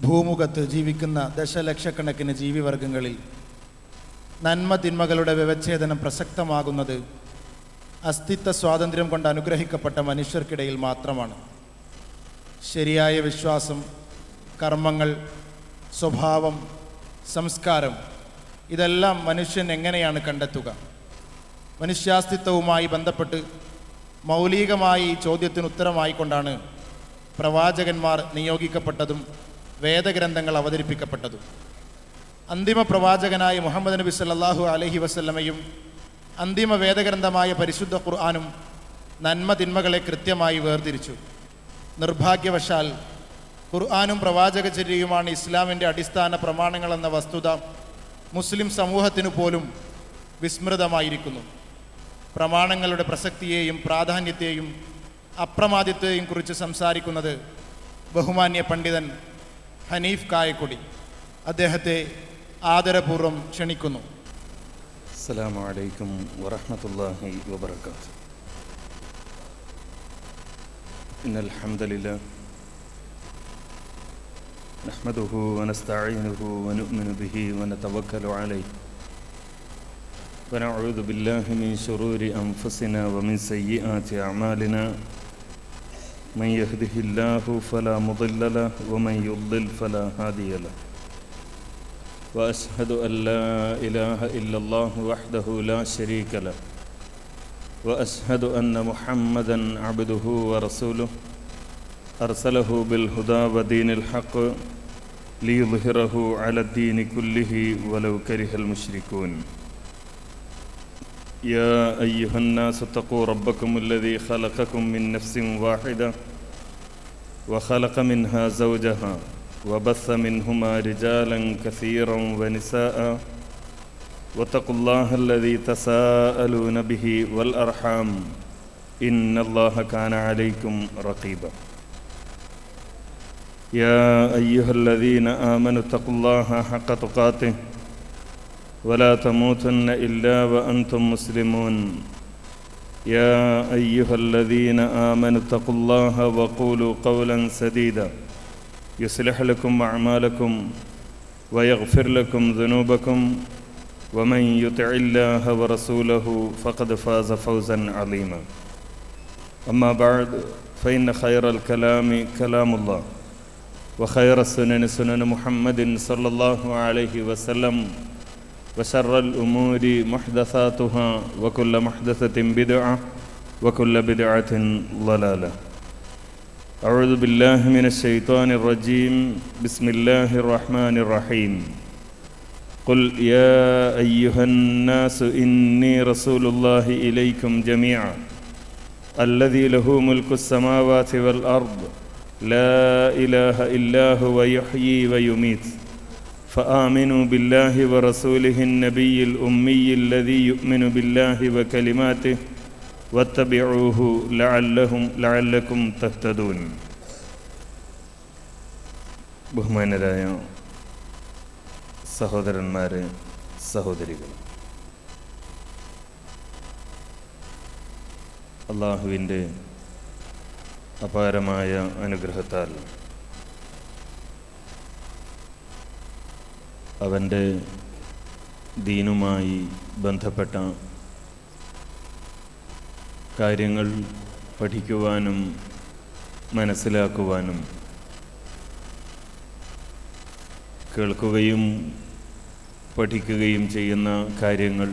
ഭൂമുഖത്ത് ജീവിക്കുന്ന ദശലക്ഷക്കണക്കിന് ജീവിവർഗങ്ങളിൽ നന്മ തിന്മകളുടെ വ്യവച്ഛേദനം പ്രസക്തമാകുന്നത് അസ്തിത്വ സ്വാതന്ത്ര്യം കൊണ്ട് അനുഗ്രഹിക്കപ്പെട്ട മനുഷ്യർക്കിടയിൽ മാത്രമാണ്. ശരിയായ വിശ്വാസം, കർമ്മങ്ങൾ, സ്വഭാവം, സംസ്കാരം ഇതെല്ലാം മനുഷ്യൻ എങ്ങനെയാണ് കണ്ടെത്തുക? മനുഷ്യാസ്തിത്വവുമായി ബന്ധപ്പെട്ട് മൗലികമായി ഈ ചോദ്യത്തിന് ഉത്തരമായിക്കൊണ്ടാണ് പ്രവാചകന്മാർ നിയോഗിക്കപ്പെട്ടതും വേദഗ്രന്ഥങ്ങൾ അവതരിപ്പിക്കപ്പെട്ടതും. അന്തിമ പ്രവാചകനായ മുഹമ്മദ് നബി സല്ലല്ലാഹു അലൈഹി വസല്ലമയും അന്തിമ വേദഗ്രന്ഥമായ പരിശുദ്ധ ഖുർആനും നന്മ തിന്മകളെ കൃത്യമായി വേർതിരിച്ചു. നിർഭാഗ്യവശാൽ ഖുർആനും പ്രവാചകചര്യയുമാണ് ഇസ്ലാമിൻ്റെ അടിസ്ഥാന പ്രമാണങ്ങളെന്ന വസ്തുത മുസ്ലിം സമൂഹത്തിനു പോലും വിസ്മൃതമായിരിക്കുന്നു. പ്രമാണങ്ങളുടെ പ്രസക്തിയെയും പ്രാധാന്യത്തെയും അപ്രമാദിത്വത്തെയും കുറിച്ച് സംസാരിക്കുന്നത് ബഹുമാന്യ പണ്ഡിതൻ ഹനീഫ് കായക്കൊടി. അദ്ദേഹത്തെ ആദരപൂർവ്വം ക്ഷണിക്കുന്നു. അസ്സലാമു അലൈക്കും വറഹ്മത്തുള്ളാഹി വബറകാതുഹു. ഇന്നൽ ഹംദലില്ലാഹ് നഹ്മദുഹു വനസ്തഈനുഹു വനുഅ്മിനു ബിഹി വനതവക്കലു അലൈഹി വനഊദു ബില്ലാഹി മിൻ ശുറൂരി അൻഫുസിനാ വമിൻ സയ്യിആതി അഅമാലിനാ മൻ യഹ്ദിഹില്ലാഹു ഫലാ മുളില്ല ലഹു വമൻ യുദ്ലിൽ ഫലാ ഹാദിയ ലഹു وأشهد أن لا إله إلا الله وحده لا شريك له وأشهد أن محمدًا عبده ورسوله أرسله بالهدى ودين الحق ليظهره على الدين كله ولو كره المشركون. يا أيها الناس اتقوا ربكم الذي خلقكم من نفس واحدة وخلق منها زوجها وبث منهما رجالا كثيرا ونساء واتقوا الله الذي تساءلون به والأرحام إن الله كان عليكم رقيبا. يا أيها الذين آمنوا اتقوا الله حق تقاته ولا تموتن إلا وأنتم مسلمون. يا أيها الذين آمنوا اتقوا الله وقولوا قولا سديدا يصلح لكم أعمالكم ويغفر لكم ذنوبكم ومن يطع الله ورسوله فقد فاز فوزا عظيما. أما بعد فإن خير الكلام كلام الله وخير السنن سنن محمد صلى الله عليه وسلم وشر الأمور محدثاتها وكل محدثة بدعة وكل بدعة ضلالة. أعوذ بالله من الشيطان الرجيم. بسم الله الرحمن الرحيم. قل يا أيها الناس إني رسول الله إليكم جميعا الذي له ملك السماوات والأرض لا إله إلا هو يحيي ويميت فآمنوا بالله ورسوله النبي الأمي الذي يؤمن بالله وكلماته واتبعوه لعلكم تهتدون. ബഹുമാനരായ സഹോദരന്മാരെ, സഹോദരികൾ, അല്ലാഹുവിൻ്റെ അപാരമായ അനുഗ്രഹത്താൽ അവൻ്റെ ദീനുമായി ബന്ധപ്പെട്ട കാര്യങ്ങൾ പഠിക്കുവാനും മനസ്സിലാക്കുവാനും കേൾക്കുകയും പഠിക്കുകയും ചെയ്യുന്ന കാര്യങ്ങൾ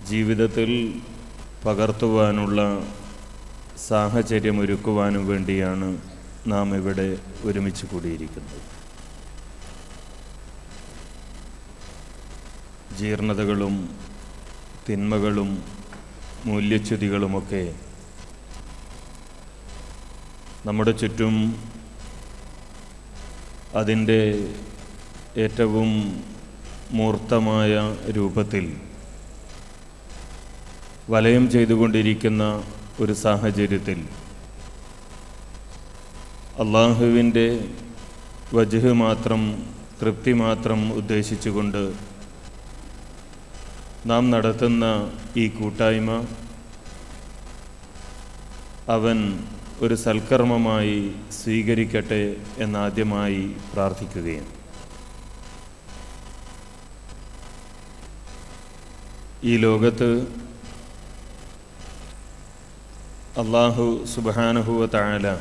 ജീവിതത്തിൽ പകർത്തുവാനുള്ള സാഹചര്യമൊരുക്കുവാനും വേണ്ടിയാണ് നാം ഇവിടെ ഒരുമിച്ച് കൂടിയിരിക്കുന്നത്. ജീർണതകളും തിന്മകളും മൂല്യച്യുതികളുമൊക്കെ നമ്മുടെ ചുറ്റും അതിൻ്റെ ഏറ്റവും മൂർത്തമായ രൂപത്തിൽ വലയം ചെയ്തുകൊണ്ടിരിക്കുന്ന ഒരു സാഹചര്യത്തിൽ അല്ലാഹുവിൻ്റെ വജ്ഹ് മാത്രം, തൃപ്തി മാത്രം ഉദ്ദേശിച്ചുകൊണ്ട് നാം നടത്തുന്ന ഈ കൂട്ടായ്മ അവൻ ഒരു സൽക്കർമ്മമായി സ്വീകരിക്കട്ടെ എന്നാദ്യമായി പ്രാർത്ഥിക്കുകയാണ്. ഈ ലോകത്ത് അല്ലാഹു സുബ്ഹാനഹു വ തആല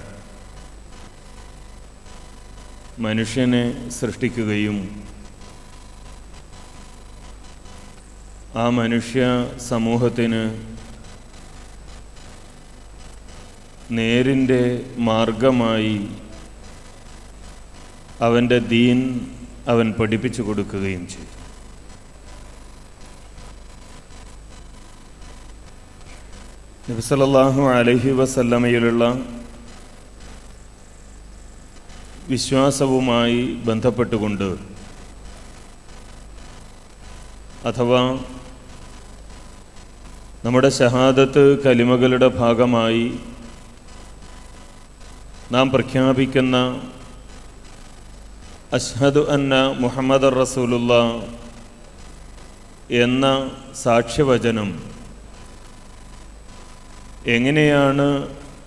മനുഷ്യനെ സൃഷ്ടിക്കുകയും ആ മനുഷ്യ സമൂഹത്തിന് നേരിൻ്റെ മാർഗമായി അവൻ്റെ ദീൻ അവൻ പഠിപ്പിച്ചു കൊടുക്കുകയും ചെയ്തു. നബി സല്ലല്ലാഹു അലൈഹി വസല്ലമയിലുള്ള വിശ്വാസവുമായി ബന്ധപ്പെട്ടുകൊണ്ട് അഥവാ നമ്മുടെ ഷഹാദത്ത് കലിമകളുടെ ഭാഗമായി നാം പ്രഖ്യാപിക്കുന്ന അഷ്ഹദു അന്ന മുഹമ്മദർ റസൂലുള്ളാഹ് എന്ന സാക്ഷ്യവചനം എങ്ങനെയാണ്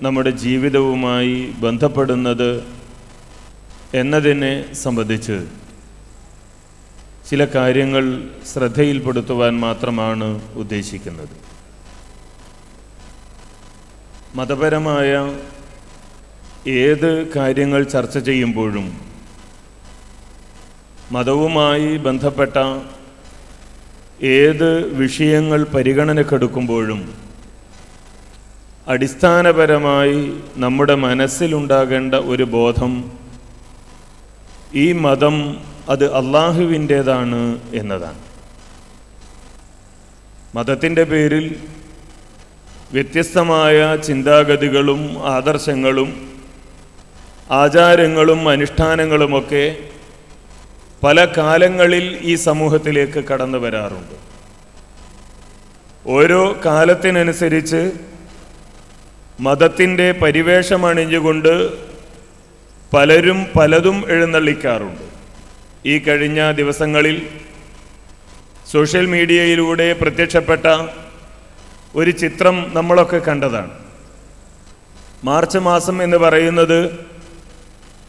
നമ്മുടെ ജീവിതവുമായി ബന്ധപ്പെടുന്നത് എന്നതിനെ സംബന്ധിച്ച് ചില കാര്യങ്ങൾ ശ്രദ്ധയിൽപ്പെടുത്തുവാൻ മാത്രമാണ് ഉദ്ദേശിക്കുന്നത്. മതപരമായ ഏത് കാര്യങ്ങൾ ചർച്ച ചെയ്യുമ്പോഴും മതവുമായി ബന്ധപ്പെട്ട ഏത് വിഷയങ്ങൾ പരിഗണനക്കെടുക്കുമ്പോഴും അടിസ്ഥാനപരമായി നമ്മുടെ മനസ്സിലുണ്ടാകേണ്ട ഒരു ബോധം ഈ മതം അത് അള്ളാഹുവിൻ്റേതാണ് എന്നതാണ്. മതത്തിൻ്റെ പേരിൽ വ്യത്യസ്തമായ ചിന്താഗതികളും ആദർശങ്ങളും ആചാരങ്ങളും അനുഷ്ഠാനങ്ങളുമൊക്കെ പല കാലങ്ങളിൽ ഈ സമൂഹത്തിലേക്ക് കടന്നു വരാറുണ്ട്. ഓരോ കാലത്തിനനുസരിച്ച് മതത്തിൻ്റെ പരിവേഷമണിഞ്ഞുകൊണ്ട് പലരും പലതും എഴുന്നള്ളിക്കാറുണ്ട്. ഈ കഴിഞ്ഞ ദിവസങ്ങളിൽ സോഷ്യൽ മീഡിയയിലൂടെ പ്രത്യക്ഷപ്പെട്ട ഒരു ചിത്രം നമ്മളൊക്കെ കണ്ടതാണ്. മാർച്ച് മാസം എന്ന് പറയുന്നത്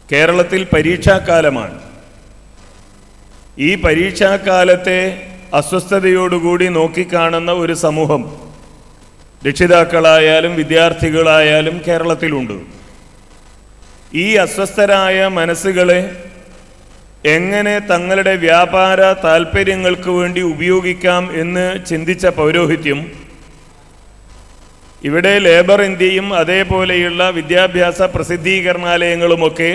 കേരളത്തിൽ പരീക്ഷാക്കാലമാണ്. ഈ പരീക്ഷാക്കാലത്തെ അസ്വസ്ഥതയോടുകൂടി നോക്കിക്കാണുന്ന ഒരു സമൂഹം, രക്ഷിതാക്കളായാലും വിദ്യാർത്ഥികളായാലും കേരളത്തിലുണ്ട്. ഈ അസ്വസ്ഥരായ മനസ്സുകളെ എങ്ങനെ തങ്ങളുടെ വ്യാപാര താൽപ്പര്യങ്ങൾക്ക് വേണ്ടി ഉപയോഗിക്കാം എന്ന് ചിന്തിച്ച പൗരോഹിത്യം ഇവിടെ ലേബർ ഇന്ത്യയും അതേപോലെയുള്ള വിദ്യാഭ്യാസ പ്രസിദ്ധീകരണാലയങ്ങളുമൊക്കെ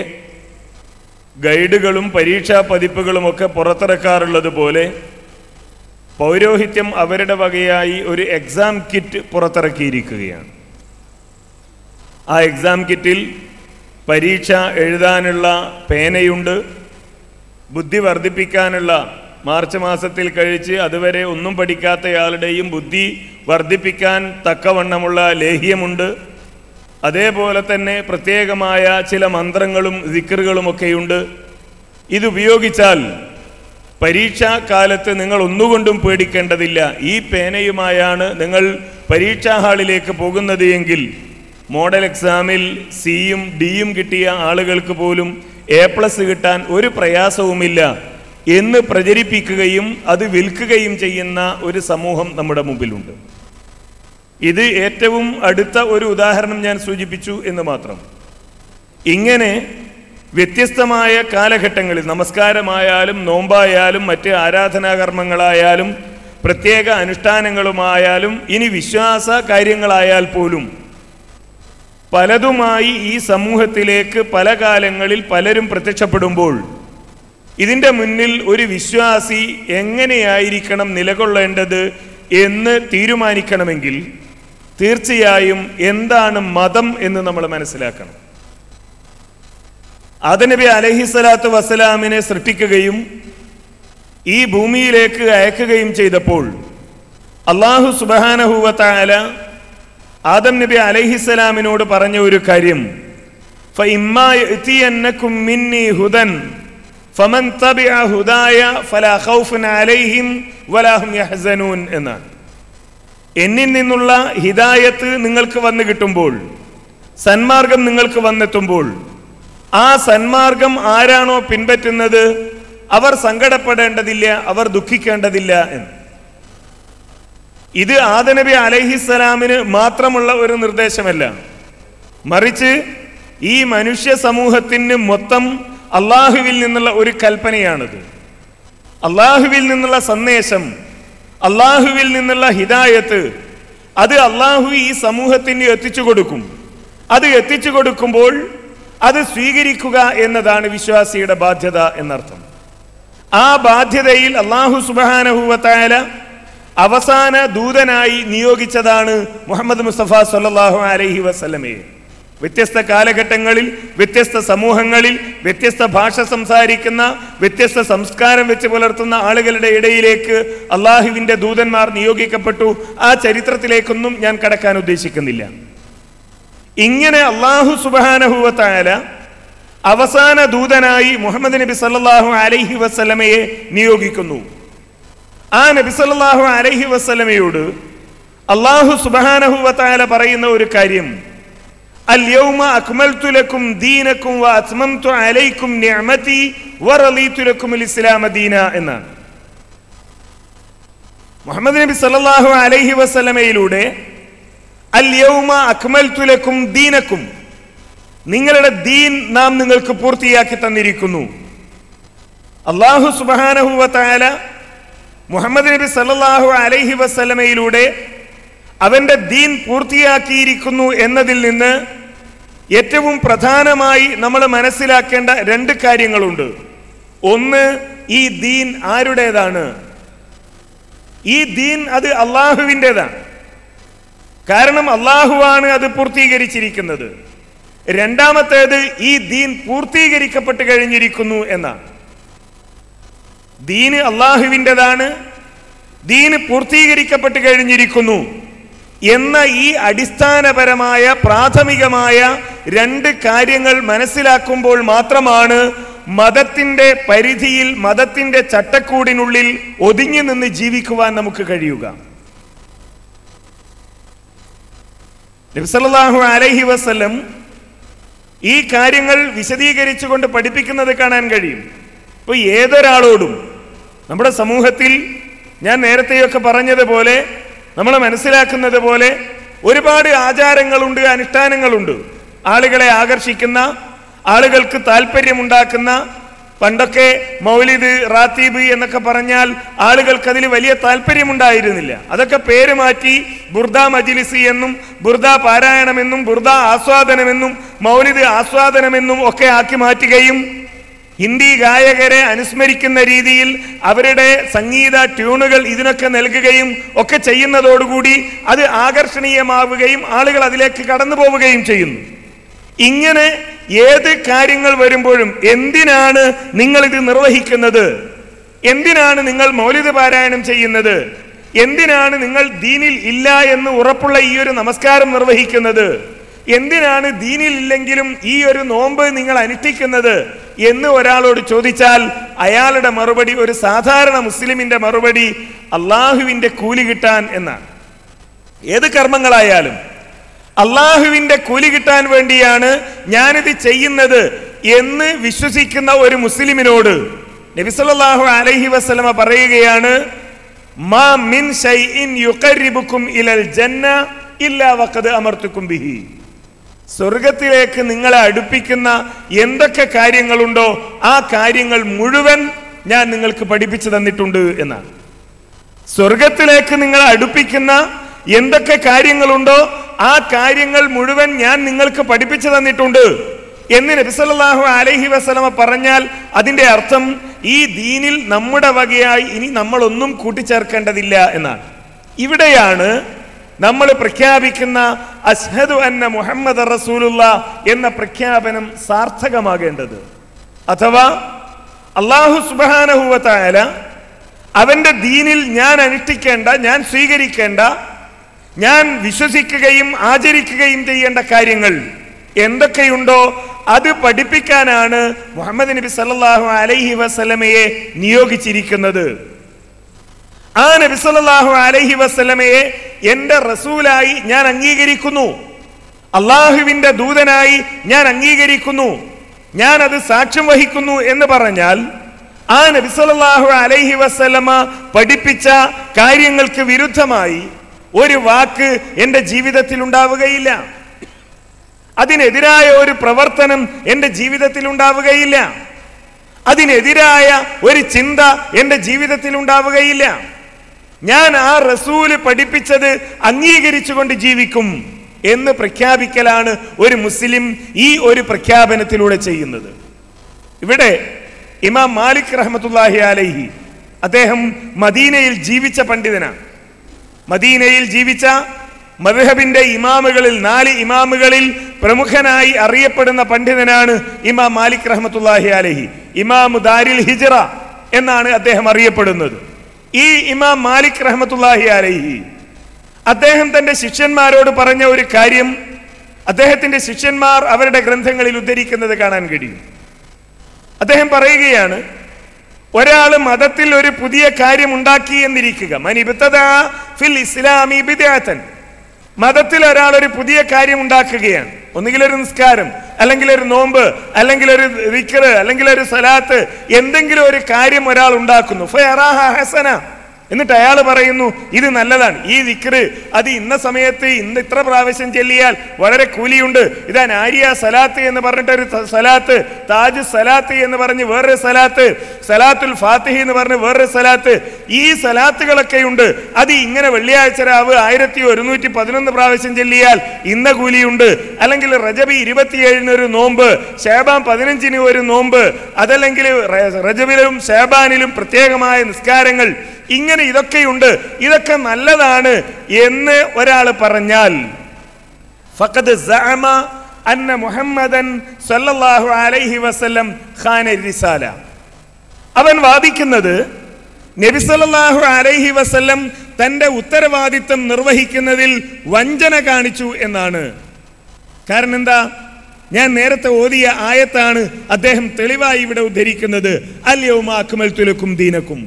ഗൈഡുകളും പരീക്ഷാ പതിപ്പുകളുമൊക്കെ പുറത്തിറക്കാറുള്ളത് പോലെ പൗരോഹിത്യം അവരുടെ വകയായി ഒരു എക്സാം കിറ്റ് പുറത്തിറക്കിയിരിക്കുകയാണ്. ആ എക്സാം കിറ്റിൽ പരീക്ഷ എഴുതാനുള്ള പേനയുണ്ട്, ബുദ്ധി വർദ്ധിപ്പിക്കാനുള്ള മാർച്ച് മാസത്തിൽ കഴിച്ച് അതുവരെ ഒന്നും പഠിക്കാത്തയാളുടെയും ബുദ്ധി വർദ്ധിപ്പിക്കാൻ തക്കവണ്ണമുള്ള ലേഹ്യമുണ്ട്. അതേപോലെ തന്നെ പ്രത്യേകമായ ചില മന്ത്രങ്ങളും ദിക്റുകളുമൊക്കെയുണ്ട്. ഇതുപയോഗിച്ചാൽ പരീക്ഷാ കാലത്ത് നിങ്ങൾ ഒന്നുകൊണ്ടും പേടിക്കേണ്ടതില്ല. ഈ പേനയുമായാണ് നിങ്ങൾ പരീക്ഷാ ഹാളിലേക്ക് പോകുന്നത് എങ്കിൽ മോഡൽ എക്സാമിൽ സിയും ഡിയും കിട്ടിയ ആളുകൾക്ക് പോലും A+ കിട്ടാൻ ഒരു പ്രയാസവുമില്ല എന്ന് പ്രചരിപ്പിക്കുകയും അത് വിൽക്കുകയും ചെയ്യുന്ന ഒരു സമൂഹം നമ്മുടെ മുമ്പിലുണ്ട്. ഇത് ഏറ്റവും അടുത്ത ഒരു ഉദാഹരണം ഞാൻ സൂചിപ്പിച്ചു എന്ന് മാത്രം. ഇങ്ങനെ വ്യത്യസ്തമായ കാലഘട്ടങ്ങളിൽ നമസ്കാരമായാലും നോമ്പായാലും മറ്റ് ആരാധനാകർമ്മങ്ങളായാലും പ്രത്യേക അനുഷ്ഠാനങ്ങളുമായാലും ഇനി വിശ്വാസ കാര്യങ്ങളായാൽ പോലും പലതുമായി ഈ സമൂഹത്തിലേക്ക് പല കാലങ്ങളിൽ പലരും പ്രത്യക്ഷപ്പെടുമ്പോൾ ഇതിൻ്റെ മുന്നിൽ ഒരു വിശ്വാസി എങ്ങനെയായിരിക്കണം നിലകൊള്ളേണ്ടത് എന്ന് തീരുമാനിക്കണമെങ്കിൽ തീർച്ചയായും എന്താണ് മതം എന്ന് നമ്മൾ മനസ്സിലാക്കണം. ആദം നബി അലൈഹിസ്സലാത്തു വസ്സലാമിനെ സൃഷ്ടിക്കുകയും ഈ ഭൂമിയിലേക്ക് അയക്കുകയും ചെയ്തപ്പോൾ അല്ലാഹു സുബ്ഹാനഹു വ തആല ആദം നബി അലൈഹിസ്സലാമിനോട് പറഞ്ഞ ഒരു കാര്യം, ഫഇമ്മാ യഅതിയന്നകും മിന്നി ഹുദൻ ഫമൻ തബിഅ ഹുദായ ഫലാ ഖൗഫുൻ അലൈഹിം വലാ ഹും യഹ്സനൂൻ എന്നാണ്. എന്നിൽ നിന്നുള്ള ഹിദായത്ത് നിങ്ങൾക്ക് വന്നു കിട്ടുമ്പോൾ സന്മാർഗം നിങ്ങൾക്ക് വന്നെത്തുമ്പോൾ ആ സന്മാർഗം ആരാണോ പിൻപറ്റുന്നത് അവർ സങ്കടപ്പെടേണ്ടതില്ല, അവർ ദുഃഖിക്കേണ്ടതില്ല എന്ന്. ഇത് ആദം നബി അലൈഹിസ്സലാമിന് മാത്രമുള്ള ഒരു നിർദ്ദേശമല്ല, മറിച്ച് ഈ മനുഷ്യ സമൂഹത്തിന് മൊത്തം അള്ളാഹുവിൽ നിന്നുള്ള ഒരു കൽപ്പനയാണിത്. അള്ളാഹുവിൽ നിന്നുള്ള സന്ദേശം, അള്ളാഹുവിൽ നിന്നുള്ള ഹിദായത്ത്, അത് അള്ളാഹു ഈ സമൂഹത്തിന് എത്തിച്ചു കൊടുക്കും. അത് എത്തിച്ചു കൊടുക്കുമ്പോൾ അത് സ്വീകരിക്കുക എന്നതാണ് വിശ്വാസിയുടെ ബാധ്യത എന്നർത്ഥം. ആ ബാധ്യതയിൽ അള്ളാഹു സുബ്ഹാനഹു വ തആല അവസാന ദൂതനായി നിയോഗിച്ചതാണ് മുഹമ്മദ് മുസ്തഫ സല്ലല്ലാഹു അലൈഹി വസല്ലമയെ. വ്യത്യസ്ത കാലഘട്ടങ്ങളിൽ, വ്യത്യസ്ത സമൂഹങ്ങളിൽ, വ്യത്യസ്ത ഭാഷ സംസാരിക്കുന്ന, വ്യത്യസ്ത സംസ്കാരം വെച്ച് പുലർത്തുന്ന ആളുകളുടെ ഇടയിലേക്ക് അള്ളാഹുവിൻ്റെ ദൂതന്മാർ നിയോഗിക്കപ്പെട്ടു. ആ ചരിത്രത്തിലേക്കൊന്നും ഞാൻ കടക്കാൻ ഉദ്ദേശിക്കുന്നില്ല. ഇങ്ങനെ അള്ളാഹു സുബ്ഹാനഹു വ തആല അവസാന ദൂതനായി മുഹമ്മദ് നബി സല്ലല്ലാഹു അലൈഹി വസല്ലമയെ നിയോഗിക്കുന്നു. ആ നബി സല്ലല്ലാഹു അലൈഹി വസല്ലമയോട് അള്ളാഹു സുബ്ഹാനഹു വ തആല പറയുന്ന ഒരു കാര്യം, അൽയൗമ അക്മൽതു ലക്കും ദീനക്കും വ അത്മംതു അലൈക്കും നിഅമതി വ റളീതു ലക്കുമുൽ ഇസ്ലാമ ദീന എന്നാണ്. മുഹമ്മദ് നബി സല്ലല്ലാഹു അലൈഹി വസല്ലമയിലൂടെ അൽയൗമ അക്മൽതു ലക്കും ദീനക്കും, നിങ്ങളുടെ ദീൻ നാം നിങ്ങൾക്ക് പൂർത്തിയാക്കി തന്നിരിക്കുന്നു. അല്ലാഹു സുബ്ഹാനഹു വ തആല മുഹമ്മദ് നബി സല്ലല്ലാഹു അലൈഹി വസല്ലമയിലൂടെ അവന്റെ ദീൻ പൂർത്തിയാക്കിയിരിക്കുന്നു എന്നതിൽ നിന്ന് ഏറ്റവും പ്രധാനമായി നമ്മൾ മനസ്സിലാക്കേണ്ട രണ്ട് കാര്യങ്ങളുണ്ട്. ഒന്ന്, ഈ ദീൻ ആരുടേതാണ്? ഈ ദീൻ അത് അള്ളാഹുവിൻ്റെതാണ്. കാരണം അള്ളാഹുവാണ് അത് പൂർത്തീകരിച്ചിരിക്കുന്നത്. രണ്ടാമത്തേത്, ഈ ദീൻ പൂർത്തീകരിക്കപ്പെട്ട് കഴിഞ്ഞിരിക്കുന്നു എന്നാണ്. ദീന് അള്ളാഹുവിൻ്റെതാണ്, ദീന് പൂർത്തീകരിക്കപ്പെട്ട് കഴിഞ്ഞിരിക്കുന്നു എന്ന ഈ അടിസ്ഥാനപരമായ പ്രാഥമികമായ രണ്ട് കാര്യങ്ങൾ മനസ്സിലാക്കുമ്പോൾ മാത്രമാണ് മതത്തിൻ്റെ പരിധിയിൽ, മതത്തിൻ്റെ ചട്ടക്കൂടിനുള്ളിൽ ഒതുങ്ങി നിന്ന് ജീവിക്കുവാൻ നമുക്ക് കഴിയുക. നബി സല്ലല്ലാഹു അലൈഹി വസല്ലം ഈ കാര്യങ്ങൾ വിശദീകരിച്ചുകൊണ്ട് പഠിപ്പിക്കുന്നത് കാണാൻ കഴിയും. ഇപ്പോൾ ഏതൊരാളോടും നമ്മുടെ സമൂഹത്തിൽ ഞാൻ നേരത്തെയൊക്കെ പറഞ്ഞതുപോലെ, നമ്മൾ മനസ്സിലാക്കുന്നത് പോലെ ഒരുപാട് ആചാരങ്ങളുണ്ട്, അനുഷ്ഠാനങ്ങളുണ്ട്. ആളുകളെ ആകർഷിക്കുന്ന, ആളുകൾക്ക് താല്പര്യമുണ്ടാക്കുന്ന. പണ്ടൊക്കെ മൗലിദ്, റാത്തീബ് എന്നൊക്കെ പറഞ്ഞാൽ ആളുകൾക്കതിൽ വലിയ താല്പര്യമുണ്ടായിരുന്നില്ല. അതൊക്കെ പേര് മാറ്റി ബുർദ മജ്ലിസ് എന്നും, ബുർദ പാരായണമെന്നും, ബുർദ ആസ്വാദനമെന്നും, മൗലിദ് ആസ്വാദനമെന്നും ഒക്കെ ആക്കി മാറ്റുകയും ഹിന്ദി ഗായകരെ അനുസ്മരിക്കുന്ന രീതിയിൽ അവരുടെ സംഗീത ട്യൂണുകൾ ഇതിനൊക്കെ നൽകുകയും ഒക്കെ ചെയ്യുന്നതോടുകൂടി അത് ആകർഷണീയമാവുകയും ആളുകൾ അതിലേക്ക് കടന്നു പോവുകയും ചെയ്യുന്നു. ഇങ്ങനെ ഏത് കാര്യങ്ങൾ വരുമ്പോഴും എന്തിനാണ് നിങ്ങൾ ഇത് നിർവഹിക്കുന്നത്? എന്തിനാണ് നിങ്ങൾ മൗലിദ് പാരായണം ചെയ്യുന്നത്? എന്തിനാണ് നിങ്ങൾ ദീനിൽ ഇല്ല എന്ന് ഉറപ്പുള്ള ഈ ഒരു നമസ്കാരം നിർവഹിക്കുന്നത്? എന്തിനാണ് ദീനിൽ ഇല്ലെങ്കിലും ഈ ഒരു നോമ്പ് നിങ്ങൾ അനുഷ്ഠിക്കുന്നത് എന്ന് ഒരാളോട് ചോദിച്ചാൽ അയാളുടെ മറുപടി, ഒരു സാധാരണ മുസ്ലിമിന്റെ മറുപടി, അള്ളാഹുവിൻ്റെ കൂലി കിട്ടാൻ എന്നാണ്. ഏത് കർമ്മങ്ങളായാലും അള്ളാഹുവിൻ്റെ കൂലി കിട്ടാൻ വേണ്ടിയാണ് ഞാനിത് ചെയ്യുന്നത് എന്ന് വിശ്വസിക്കുന്ന ഒരു മുസ്ലിമിനോട് നബി സല്ലല്ലാഹു അലൈഹി വസല്ലമ പറയുകയാണ്, മാ മിൻ ശൈഇൻ യുഖർരിബുക്കും ഇലൽ ജന്ന ഇല്ലാ വഖദ് അമർതുക്കും ബിഹി. സ്വർഗത്തിലേക്ക് നിങ്ങളെ അടുപ്പിക്കുന്ന എന്തൊക്കെ കാര്യങ്ങളുണ്ടോ ആ കാര്യങ്ങൾ മുഴുവൻ ഞാൻ നിങ്ങൾക്ക് പഠിപ്പിച്ചു തന്നിട്ടുണ്ട് എന്നാണ്. സ്വർഗത്തിലേക്ക് നിങ്ങളെ അടുപ്പിക്കുന്ന എന്തൊക്കെ കാര്യങ്ങളുണ്ടോ ആ കാര്യങ്ങൾ മുഴുവൻ ഞാൻ നിങ്ങൾക്ക് പഠിപ്പിച്ചു തന്നിട്ടുണ്ട് എന്ന് നബി സല്ലല്ലാഹു അലൈഹി വസല്ലമ പറഞ്ഞാൽ അതിന്റെ അർത്ഥം ഈ ദീനിൽ നമ്മുടെ വകയായി ഇനി നമ്മളൊന്നും കൂട്ടിച്ചേർക്കേണ്ടതില്ല എന്നാണ്. ഇവിടെയാണ് നമ്മൾ പ്രഖ്യാപിക്കുന്ന അശ്ഹദു അന്ന മുഹമ്മദ് റസൂലുള്ളാഹ് എന്ന പ്രഖ്യാപനം സാർത്ഥകമാകേണ്ടത്. അഥവാ അല്ലാഹു സുബ്ഹാനഹു വ തആല അവന്റെ ദീനിൽ ഞാൻ അനുഷ്ഠിക്കേണ്ട, ഞാൻ സ്വീകരിക്കേണ്ട, ഞാൻ വിശ്വസിക്കുകയും ആചരിക്കുകയും ചെയ്യേണ്ട കാര്യങ്ങൾ എന്തൊക്കെയുണ്ടോ അത് പഠിപ്പിക്കാനാണ് മുഹമ്മദ് നബി സല്ലല്ലാഹു അലൈഹി വസല്ലമയെ നിയോഗിച്ചിരിക്കുന്നത്. ആ നബി സല്ലല്ലാഹു അലൈഹി വസല്ലമയെ എൻ്റെ റസൂലായി ഞാൻ അംഗീകരിക്കുന്നു. അള്ളാഹുവിന്റെ ദൂതനായി ഞാൻ അംഗീകരിക്കുന്നു, ഞാൻ അത് സാക്ഷ്യം വഹിക്കുന്നു എന്ന് പറഞ്ഞാൽ ആ നബി സല്ലല്ലാഹു അലൈഹി വസല്ലമ പഠിപ്പിച്ച കാര്യങ്ങൾക്ക് വിരുദ്ധമായി ഒരു വാക്ക് എൻ്റെ ജീവിതത്തിൽ ഉണ്ടാവുകയില്ല. അതിനെതിരായ ഒരു പ്രവർത്തനം എൻ്റെ ജീവിതത്തിൽ ഉണ്ടാവുകയില്ല. അതിനെതിരായ ഒരു ചിന്ത എൻ്റെ ജീവിതത്തിൽ ഉണ്ടാവുകയില്ല. ഞാൻ ആ റസൂല് പഠിപ്പിച്ചത് അംഗീകരിച്ചുകൊണ്ട് ജീവിക്കും എന്ന് പ്രഖ്യാപിക്കലാണ് ഒരു മുസ്ലിം ഈ ഒരു പ്രഖ്യാപനത്തിലൂടെ ചെയ്യുന്നത്. ഇവിടെ ഇമാം മാലിക് റഹ്മത്തുള്ളാഹി അലൈഹി അദ്ദേഹം മദീനയിൽ ജീവിച്ച പണ്ഡിതനാണ്. മദീനയിൽ ജീവിച്ച മദ്ഹബിന്റെ ഇമാമുകളിൽ 4 ഇമാമുകളിൽ പ്രമുഖനായി അറിയപ്പെടുന്ന പണ്ഡിതനാണ് ഇമാം മാലിക് റഹ്മത്തുള്ളാഹി അലൈഹി. ഇമാം ദാരിൽ ഹിജ്റ എന്നാണ് അദ്ദേഹം അറിയപ്പെടുന്നത്. ഈ ഇമാം മാലിക് റഹ്മത്തുള്ളാഹി അലൈഹി അദ്ദേഹം തന്റെ ശിഷ്യന്മാരോട് പറഞ്ഞ ഒരു കാര്യം അദ്ദേഹത്തിന്റെ ശിഷ്യന്മാർ അവരുടെ ഗ്രന്ഥങ്ങളിൽ ഉദ്ധരിക്കുന്നത് കാണാൻ കഴിയും. അദ്ദേഹം പറയുകയാണ്, ഒരാൾ മതത്തിൽ ഒരു പുതിയ കാര്യം ഉണ്ടാക്കി എന്നിരിക്കുക. മൻ ഇബ്തദഅ ഫിൽ ഇസ്ലാമി ബിദ്അതൻ, മതത്തിൽ ഒരാൾ ഒരു പുതിയ കാര്യം ഉണ്ടാക്കുകയാണ്. ഒന്നുകിൽ ഒരു നിസ്കാരം, അല്ലെങ്കിൽ ഒരു നോമ്പ്, അല്ലെങ്കിൽ ഒരു ദിക്ർ, അല്ലെങ്കിൽ ഒരു സലാത്ത്, എന്തെങ്കിലും ഒരു കാര്യം ഒരാൾ ഉണ്ടാക്കുന്നു. ഫയറാഹ ഹസന, എന്നിട്ട് അയാൾ പറയുന്നു ഇത് നല്ലതാണ്, ഈ ദിക്ർ അത് ഇന്ന സമയത്ത് ഇന്ന് ഇത്ര പ്രാവശ്യം ചൊല്ലിയാൽ വളരെ കൂലിയുണ്ട്, ഇതാ നാരിയ സലാത്ത് എന്ന് പറഞ്ഞിട്ടൊരു സലാത്ത്, താജ് സലാത്ത് എന്ന് പറഞ്ഞ് വേറൊരു സലാത്ത്, സലാത്തുൽ ഫാത്തിഹി എന്ന് പറഞ്ഞ് വേറൊരു സലാത്ത്, ഈ സലാത്തുകളൊക്കെ ഉണ്ട്, അത് ഇങ്ങനെ വെള്ളിയാഴ്ച രാവ് 1111 പ്രാവശ്യം ചൊല്ലിയാൽ ഇന്ന കൂലിയുണ്ട്, അല്ലെങ്കിൽ റജബി 27 ഒരു നോമ്പ്, ശഅബാൻ 15 ഒരു നോമ്പ്, അതല്ലെങ്കിൽ റജബിലും ശഅബാനിലും പ്രത്യേകമായ നിസ്കാരങ്ങൾ, ഇങ്ങനെ ഇതൊക്കെയുണ്ട്, ഇതൊക്കെ നല്ലതാണ് എന്ന് ഒരാൾ പറഞ്ഞാൽ ഫഖദ് സഅമ അന്ന മുഹമ്മദൻ സല്ലല്ലാഹു അലൈഹി വസല്ലം ഖാന റിസാല, അവൻ വാദിക്കുന്നത് നബി സല്ലല്ലാഹു അലൈഹി വസല്ലം തന്റെ ഉത്തരവാദിത്വം നിർവഹിക്കുന്നതിൽ വഞ്ചന കാണിച്ചു എന്നാണ്. കാരണം എന്താ? ഞാൻ നേരത്തെ ഓതിയ ആയത്താണ് അദ്ദേഹം തെളിവായി ഇവിടെ ഉദ്ധരിക്കുന്നത്. അൽ യൗമ അക്മൽതു ലക്കും ദീനക്കും,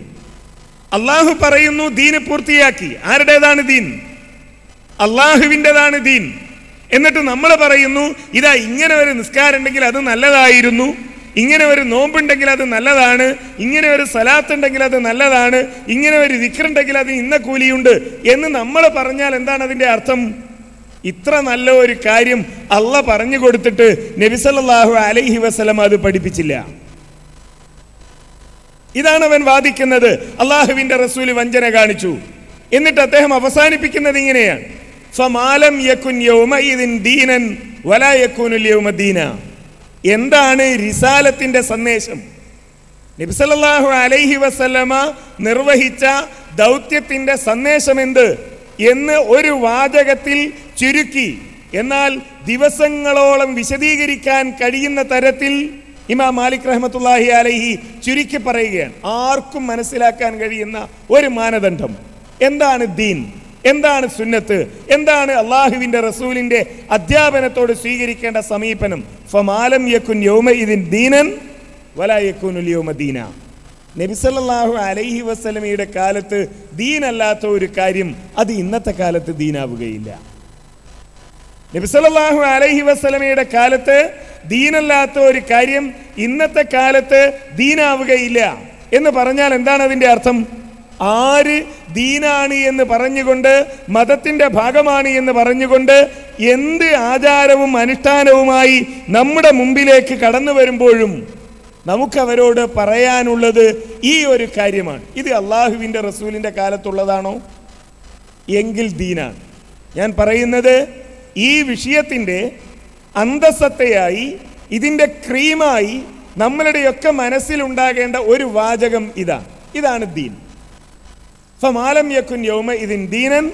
അള്ളാഹു പറയുന്നു ദീന് പൂർത്തിയാക്കി. ആരുടേതാണ് ദീൻ? അള്ളാഹുവിൻ്റെതാണ് ദീൻ. എന്നിട്ട് നമ്മൾ പറയുന്നു ഇതാ ഇങ്ങനെ ഒരു നിസ്കാരം ഉണ്ടെങ്കിൽ അത് നല്ലതായിരുന്നു, ഇങ്ങനെ ഒരു നോമ്പുണ്ടെങ്കിൽ അത് നല്ലതാണ്, ഇങ്ങനെ ഒരു സലാത്ത് ഉണ്ടെങ്കിൽ അത് നല്ലതാണ്, ഇങ്ങനെ ഒരു ദിക്റുണ്ടെങ്കിൽ അത് ഇന്ന കൂലിയുണ്ട് എന്ന് നമ്മൾ പറഞ്ഞാൽ എന്താണ് അതിൻ്റെ അർത്ഥം? ഇത്ര നല്ല ഒരു കാര്യം അള്ളാഹ് പറഞ്ഞു കൊടുത്തിട്ട് നബി സല്ലല്ലാഹു അലൈഹി വസല്ലം അത് പഠിപ്പിച്ചില്ല. ഇതാണ് അവൻ വാദിക്കുന്നത്. അള്ളാഹുവിന്റെ റസൂൽ വഞ്ചന കാണിച്ചു. എന്നിട്ട് അദ്ദേഹം അവസാനിപ്പിക്കുന്നത് ഇങ്ങനെയാണ്, ഫമാലം യകുൻ യൗമഇദിൻ ദീനൻ വലാ യകൂനുൽ യൗമ ദീന. എന്താണ് റിസാലത്തിന്റെ സന്ദേശം? നബി സല്ലല്ലാഹു അലൈഹി വസല്ലമ നിർവഹിച്ച ദൗത്യത്തിന്റെ സന്ദേശം എന്ത് എന്ന് ഒരു വാചകത്തിൽ ചുരുക്കി, എന്നാൽ ദിവസങ്ങളോളം വിശദീകരിക്കാൻ കഴിയുന്ന തരത്തിൽ ഇമാം മാലിക് റഹ്മത്തുള്ളാഹി അലൈഹി ചുരുക്കി പറയുകയാണ്. ആർക്കും മനസ്സിലാക്കാൻ കഴിയുന്ന ഒരു മാനദണ്ഡം. എന്താണ് ദീൻ, എന്താണ് സുന്നത്ത്, എന്താണ് അള്ളാഹുവിന്റെ റസൂലിന്റെ അധ്യാപനത്തോട് സ്വീകരിക്കേണ്ട സമീപനം? ഫമാലം യകുൻ യൗമഇദിൻ ദീനൻ വലാ യകൂനുൽ യൗമ ദീന. നബി സല്ലല്ലാഹു അലൈഹി വസല്ലമയുടെ കാലത്ത് ദീനല്ലാത്ത ഒരു കാര്യം അത് ഇന്നത്തെ കാലത്ത് ദീനാവുകയില്ല. നബി സല്ലല്ലാഹു അലൈഹി വസല്ലമയുടെ കാലത്ത് ദീനല്ലാത്ത ഒരു കാര്യം ഇന്നത്തെ കാലത്ത് ദീനാവുകയില്ല എന്ന് പറഞ്ഞാൽ എന്താണ് അതിൻ്റെ അർത്ഥം? ആര് ദീനാണ് എന്ന് പറഞ്ഞുകൊണ്ട്, മതത്തിന്റെ ഭാഗമാണ് എന്ന് പറഞ്ഞുകൊണ്ട് എന്ത് ആചാരവും അനുഷ്ഠാനവുമായി നമ്മുടെ മുമ്പിലേക്ക് കടന്നു വരുമ്പോഴും നമുക്കവരോട് പറയാനുള്ളത് ഈ ഒരു കാര്യമാണ്. ഇത് അള്ളാഹുവിൻ്റെ റസൂലിൻ്റെ കാലത്തുള്ളതാണോ? എങ്കിൽ ദീനാണ്. ഞാൻ പറയുന്നത് ഈ വിഷയത്തിൻ്റെ അന്തസത്തയായി, ഇതിൻ്റെ ക്രീമായി നമ്മളുടെയൊക്കെ മനസ്സിലുണ്ടാകേണ്ട ഒരു വാചകം ഇതാണ് ദീൻ. ഫമാലം യകുൻ യൗമഇദിൻ ദീനൻ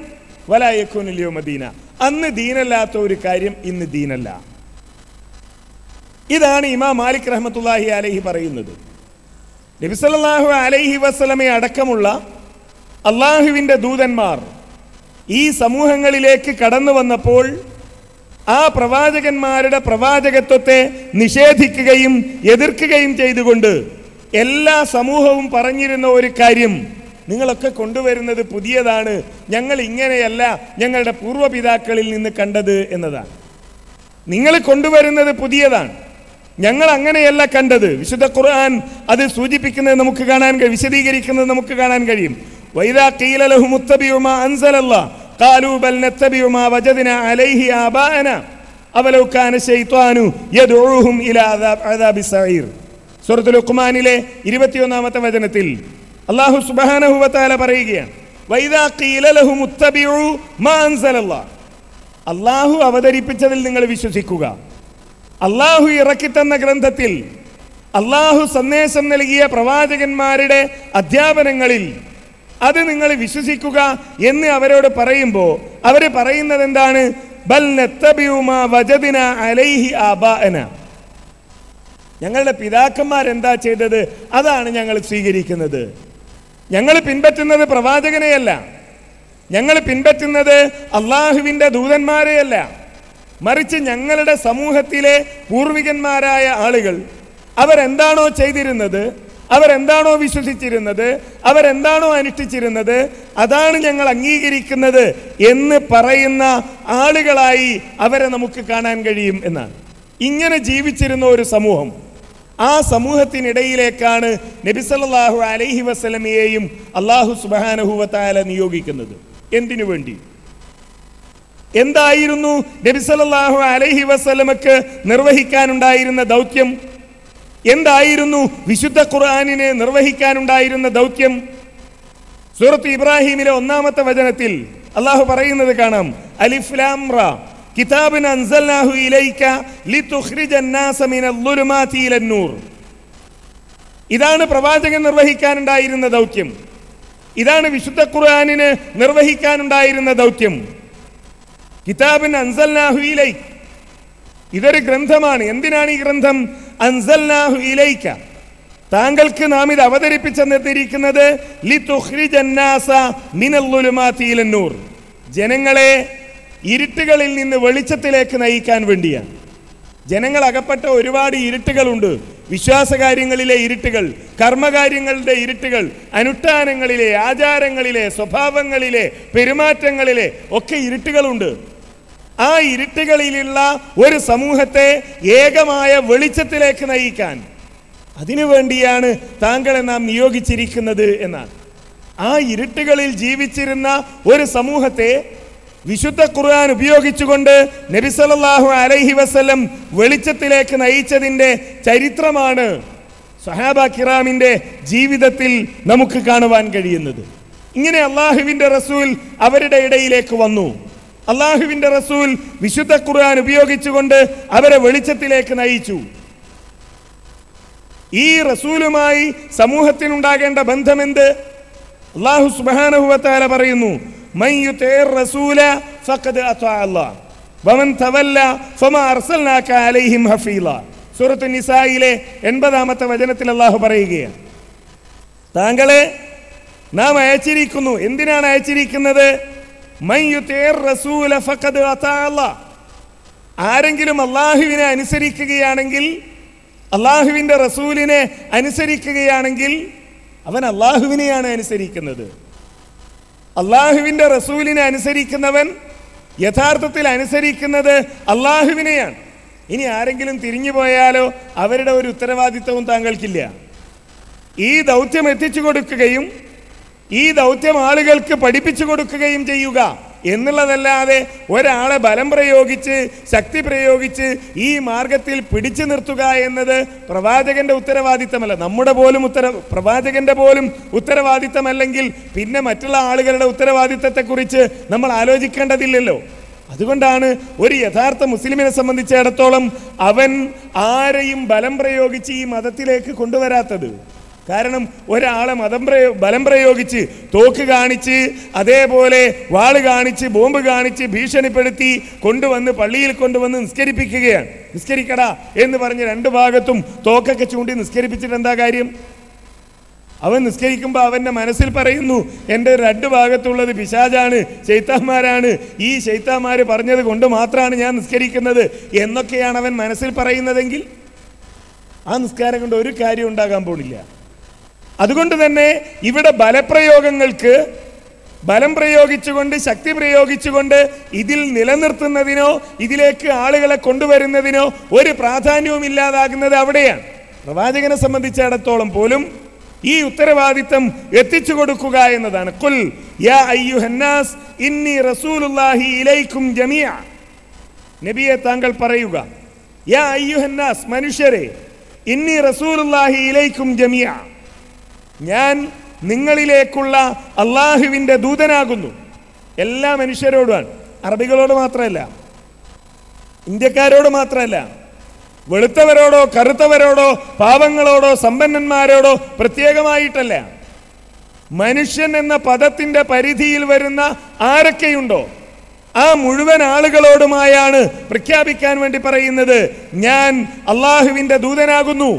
വലാ യകൂനുൽ യൗമ ദീന. അന്ന് ദീനല്ലാത്ത ഒരു കാര്യം ഇന്ന് ദീനല്ല. ഇതാണ് ഇമാം മാലിക് റഹ്മത്തുള്ളാഹി അലൈഹി പറയുന്നത്. നബി സല്ലല്ലാഹു അലൈഹി വസല്ലമയെ അടക്കമുള്ള അള്ളാഹുവിൻ്റെ ദൂതന്മാർ ഈ സമൂഹങ്ങളിലേക്ക് കടന്നു വന്നപ്പോൾ ആ പ്രവാചകന്മാരുടെ പ്രവാചകത്വത്തെ നിഷേധിക്കുകയും എതിർക്കുകയും ചെയ്തുകൊണ്ട് എല്ലാ സമൂഹവും പറഞ്ഞിരുന്ന ഒരു കാര്യം, നിങ്ങളൊക്കെ കൊണ്ടുവരുന്നത് പുതിയതാണ്, ഞങ്ങൾ ഇങ്ങനെയല്ല ഞങ്ങളുടെ പൂർവ്വപിതാക്കളിൽ നിന്ന് കണ്ടത് എന്നതാണ്. നിങ്ങൾ കൊണ്ടുവരുന്നത് പുതിയതാണ്, ഞങ്ങൾ അങ്ങനെയല്ല കണ്ടത്. വിശുദ്ധ ഖുർആൻ അത് സൂചിപ്പിക്കുന്നത് നമുക്ക് കാണാൻ കഴിയും, വിശദീകരിക്കുന്നത് നമുക്ക് കാണാൻ കഴിയും. വൈദാ ഖീല ലഹും ഇത്തബിഉ മാ അൻസലല്ലാഹ് ഖാലൂ ബൽ നത്തബിഉ മാ വജദ്നാ അലൈഹി ആബാഅനാ അവലൗ കാന ശൈത്വാനു യദ്ഉഹും ഇലാ അദാബിസ് സഈർ. സൂറത്തുൽ ലുഖ്മാനിലെ 21-ാമത്തെ വചനത്തിൽ അല്ലാഹു സുബ്ഹാനഹു വ തആല പറയുകയാണ്, വൈദാ ഖീല ലഹും ഇത്തബിഉ മാ അൻസലല്ലാഹ്, അല്ലാഹു അവതരിപ്പിച്ചതിൽ നിങ്ങൾ വിശ്വസിക്കുക, അല്ലാഹു ഇറക്കിത്തന്ന ഗ്രന്ഥത്തിൽ, അല്ലാഹു സന്ദേശം നൽകിയ പ്രവാചകന്മാരുടെ അധ്യാപനങ്ങളിൽ അത് നിങ്ങൾ വിശ്വസിക്കുക എന്ന് അവരോട് പറയുമ്പോൾ അവർ പറയുന്നത് എന്താണ്? ബൽ നത്തബിഉ മാ വജദ്നാ അലൈഹി ആബാഅന, ഞങ്ങളുടെ പിതാക്കന്മാരെന്താ ചെയ്തത് അതാണ് ഞങ്ങൾ സ്വീകരിക്കുന്നത്. ഞങ്ങൾ പിൻപറ്റുന്നത് പ്രവാചകനെയല്ല, ഞങ്ങൾ പിൻപറ്റുന്നത് അള്ളാഹുവിൻ്റെ ദൂതന്മാരെയല്ല, മറിച്ച് ഞങ്ങളുടെ സമൂഹത്തിലെ പൂർവികന്മാരായ ആളുകൾ അവരെന്താണോ ചെയ്തിരുന്നത്, അവരെന്താണോ വിശ്വസിച്ചിരുന്നത്, അവരെന്താണോ അനുഷ്ഠിച്ചിരുന്നത് അതാണ് ഞങ്ങൾ അംഗീകരിക്കുന്നത് എന്ന് പറയുന്ന ആളുകളായി അവരെ നമുക്ക് കാണാൻ കഴിയും എന്നാണ്. ഇങ്ങനെ ജീവിച്ചിരുന്ന ഒരു സമൂഹം, ആ സമൂഹത്തിനിടയിലേക്കാണ് നബി സല്ലല്ലാഹു അലൈഹി വസല്ലമയെയും അല്ലാഹു സുബ്ഹാനഹു വ തആല നിയോഗിക്കുന്നത്. എന്തിനു വേണ്ടി? എന്തായിരുന്നു നബി സല്ലല്ലാഹു അലൈഹി വസല്ലമക്ക് നിർവഹിക്കാനുണ്ടായിരുന്ന ദൗത്യം? എന്തായിരുന്നു വിശുദ്ധ ഖുർആനിനെ നിർവഹിക്കാനുണ്ടായിരുന്ന ദൗത്യം? സൂറത്ത് ഇബ്രാഹിമിലെ 1-ാമത്തെ വചനത്തിൽ അല്ലാഹു പറയുന്നത് കാണാം, അലിഫ് ലാം റാ കിതാബുൻ അൻസൽനാഹു ഇലൈക ലിതുഖ്രിജൻ നാസ മിനൽ ളുലുമാതി ഇലൻ നൂർ. ഇതാണ് പ്രവാചകൻ നിർവഹിക്കാനുണ്ടായിരുന്ന ദൗത്യം, ഇതാണ് വിശുദ്ധ ഖുർആനിന് നിർവഹിക്കാനുണ്ടായിരുന്ന ദൗത്യം. കിതാബുൻ അൻസൽനാഹു ഇലൈക, ഇതൊരു ഗ്രന്ഥമാണ്. എന്തിനാണ് ഈ ഗ്രന്ഥം? അൻസൽനാഹു ഇലൈക, താങ്കൾക്ക് നാം ഇത് അവതരിപ്പിച്ചെന്നിരിക്കുന്നത് ലിതുഖ്രിജൻ നാസ മിനൽ ളുലുമാതി ഇലൻ നൂർ, ജനങ്ങളെ ഇരുട്ടുകളിൽ നിന്ന് വെളിച്ചത്തിലേക്ക് നയിക്കാൻ വേണ്ടിയാണ്. ജനങ്ങൾ അകപ്പെട്ട ഒരുപാട് ഇരുട്ടുകളുണ്ട്, വിശ്വാസകാര്യങ്ങളിലെ ഇരുട്ടുകൾ, കർമ്മകാര്യങ്ങളുടെ ഇരുട്ടുകൾ, അനുഷ്ഠാനങ്ങളിലെ, ആചാരങ്ങളിലെ, സ്വഭാവങ്ങളിലെ, പെരുമാറ്റങ്ങളിലെ ഒക്കെ ഇരുട്ടുകളുണ്ട്. ആ ഇരുട്ടുകളിലുള്ള ഒരു സമൂഹത്തെ ഏകമായ വെളിച്ചത്തിലേക്ക് നയിക്കാൻ അതിനുവേണ്ടിയാണ് താങ്കളെ നാം നിയോഗിച്ചിരിക്കുന്നത് എന്നാണ്. ആ ഇരുട്ടുകളിൽ ജീവിച്ചിരുന്ന ഒരു സമൂഹത്തെ വിശുദ്ധ ഖുർആൻ ഉപയോഗിച്ചുകൊണ്ട് നബി സല്ലല്ലാഹു അലൈഹി വസല്ലം വെളിച്ചത്തിലേക്ക് നയിച്ചതിൻ്റെ ചരിത്രമാണ് സഹാബ കിറാമിൻ്റെ ജീവിതത്തിൽ നമുക്ക് കാണുവാൻ കഴിയുന്നത്. ഇങ്ങനെ അള്ളാഹുവിൻ്റെ റസൂൽ അവരുടെ ഇടയിലേക്ക് വന്നു. അള്ളാഹുവിൻ്റെ റസൂൽ വിശുദ്ധ ഖുർആൻ ഉപയോഗിച്ചുകൊണ്ട് അവരെ വെളിച്ചത്തിലേക്ക് നയിച്ചു. ഈ റസൂലുമായി സമൂഹത്തിനുണ്ടാകേണ്ട ബന്ധമെന്ത്? അല്ലാഹു സുബ്ഹാനഹു വ തആല പറയുന്നു, മൻ യുതിഇർ റസൂല ഫഖദ് അതാഅ അല്ലാഹ് വമൻ തവല്ല ഫമാ അർസൽനാക അലൈഹിം ഹഫീള. സൂറത്തുൻ നിസായിലെ 80-ാമത്തെ വചനത്തിൽ അല്ലാഹു പറയുകയാണ്, താങ്കളെ നാം അയച്ചിരിക്കുന്നു. എന്തിനാണ് അയച്ചിരിക്കുന്നത്? മൻ യുതിഇർ റസൂല ഫഖദ് അതാഅ അല്ലാഹ്, ആരെങ്കിലും അല്ലാഹുവിനെ അനുസരിക്കുകയാണെങ്കിൽ, അല്ലാഹുവിൻ്റെ റസൂലിനെ അനുസരിക്കുകയാണെങ്കിൽ അവൻ അല്ലാഹുവിനെയാണ് അനുസരിക്കുന്നത്. അല്ലാഹുവിൻ്റെ റസൂലിനെ അനുസരിക്കുന്നവൻ യഥാർത്ഥത്തിൽ അനുസരിക്കുന്നത് അല്ലാഹുവിനെയാണ്. ഇനി ആരെങ്കിലും തിരിഞ്ഞു പോയാലോ അവരുടെ ഒരു ഉത്തരവാദിത്വവും താങ്കൾക്കില്ല. ഈ ദൗത്യം എത്തിച്ചു കൊടുക്കുകയും ഈ ദൗത്യം ആളുകൾക്ക് പഠിപ്പിച്ചു കൊടുക്കുകയും ചെയ്യുക എന്നുള്ളതല്ലാതെ ഒരാളെ ബലം പ്രയോഗിച്ച്, ശക്തി പ്രയോഗിച്ച് ഈ മാർഗത്തിൽ പിടിച്ചു നിർത്തുക എന്നത് പ്രവാചകന്റെ ഉത്തരവാദിത്തമല്ല. പ്രവാചകന്റെ പോലും ഉത്തരവാദിത്തമല്ലെങ്കിൽ പിന്നെ മറ്റുള്ള ആളുകളുടെ ഉത്തരവാദിത്തത്തെക്കുറിച്ച് നമ്മൾ ആലോചിക്കേണ്ടതില്ലല്ലോ. അതുകൊണ്ടാണ് ഒരു യഥാർത്ഥ മുസ്ലിമിനെ സംബന്ധിച്ചിടത്തോളം അവൻ ആരെയും ബലം പ്രയോഗിച്ച് ഈ മതത്തിലേക്ക് കൊണ്ടുവരാത്തത്. കാരണം ഒരാളെ ബലം പ്രയോഗിച്ച്, തോക്ക് കാണിച്ച്, അതേപോലെ വാള് കാണിച്ച്, ബോംബ് കാണിച്ച്, ഭീഷണിപ്പെടുത്തി കൊണ്ടുവന്ന് പള്ളിയിൽ കൊണ്ടുവന്ന് നിസ്കരിപ്പിക്കുകയാണ്. നിസ്കരിക്കടാ എന്ന് പറഞ്ഞ് രണ്ട് ഭാഗത്തും തോക്കൊക്കെ ചൂണ്ടി നിസ്കരിപ്പിച്ചിട്ട് എന്താ കാര്യം? അവൻ നിസ്കരിക്കുമ്പോൾ അവൻ്റെ മനസ്സിൽ പറയുന്നു, എൻ്റെ രണ്ട് ഭാഗത്തുള്ളത് പിശാചാണ്, ശൈത്താന്മാരാണ്, ഈ ശൈത്താന്മാർ പറഞ്ഞത് കൊണ്ട് മാത്രമാണ് ഞാൻ നിസ്കരിക്കുന്നത് എന്നൊക്കെയാണ് അവൻ മനസ്സിൽ പറയുന്നതെങ്കിൽ ആ നിസ്കാരം കൊണ്ട് ഒരു കാര്യം ഉണ്ടാകാൻ പോണില്ല. അതുകൊണ്ട് തന്നെ ഇവിടെ ബലപ്രയോഗങ്ങൾക്ക് ബലം പ്രയോഗിച്ചുകൊണ്ട്, ശക്തി പ്രയോഗിച്ചുകൊണ്ട് ഇതിൽ നിലനിർത്തുന്നതിനോ ഇതിലേക്ക് ആളുകളെ കൊണ്ടുവരുന്നതിനോ ഒരു പ്രാധാന്യവും ഇല്ലാതാകുന്നത് അവിടെയാണ്. പ്രവാചകനെ സംബന്ധിച്ചിടത്തോളം പോലും ഈ ഉത്തരവാദിത്തം എത്തിച്ചു കൊടുക്കുക എന്നതാണ്. ഖുൽ യാ അയ്യുഹന്നാസ് ഇന്നി റസൂലുള്ളാഹി ഇലൈക്കും ജമീഅ. നബിയെ താങ്കൾ പറയുക, യാ അയ്യുഹന്നാസ്, മനുഷ്യരെ, ഇന്നി റസൂലുള്ളാഹി ഇലൈക്കും ജമീഅ, ഞാൻ നിങ്ങളിലേക്കുള്ള അള്ളാഹുവിൻ്റെ ദൂതനാകുന്നു. എല്ലാ മനുഷ്യരോടുമാണ്, അറബികളോട് മാത്രമല്ല, ഇന്ത്യക്കാരോട് മാത്രമല്ല, വെളുത്തവരോടോ കറുത്തവരോടോ പാവങ്ങളോടോ സമ്പന്നന്മാരോടോ പ്രത്യേകമായിട്ടല്ല. മനുഷ്യൻ എന്ന പദത്തിന്റെ പരിധിയിൽ വരുന്ന ആരൊക്കെയുണ്ടോ ആ മുഴുവൻ ആളുകളോടുമായാണ് പ്രഖ്യാപിക്കാൻ വേണ്ടി പറയുന്നത്, ഞാൻ അള്ളാഹുവിന്റെ ദൂതനാകുന്നു.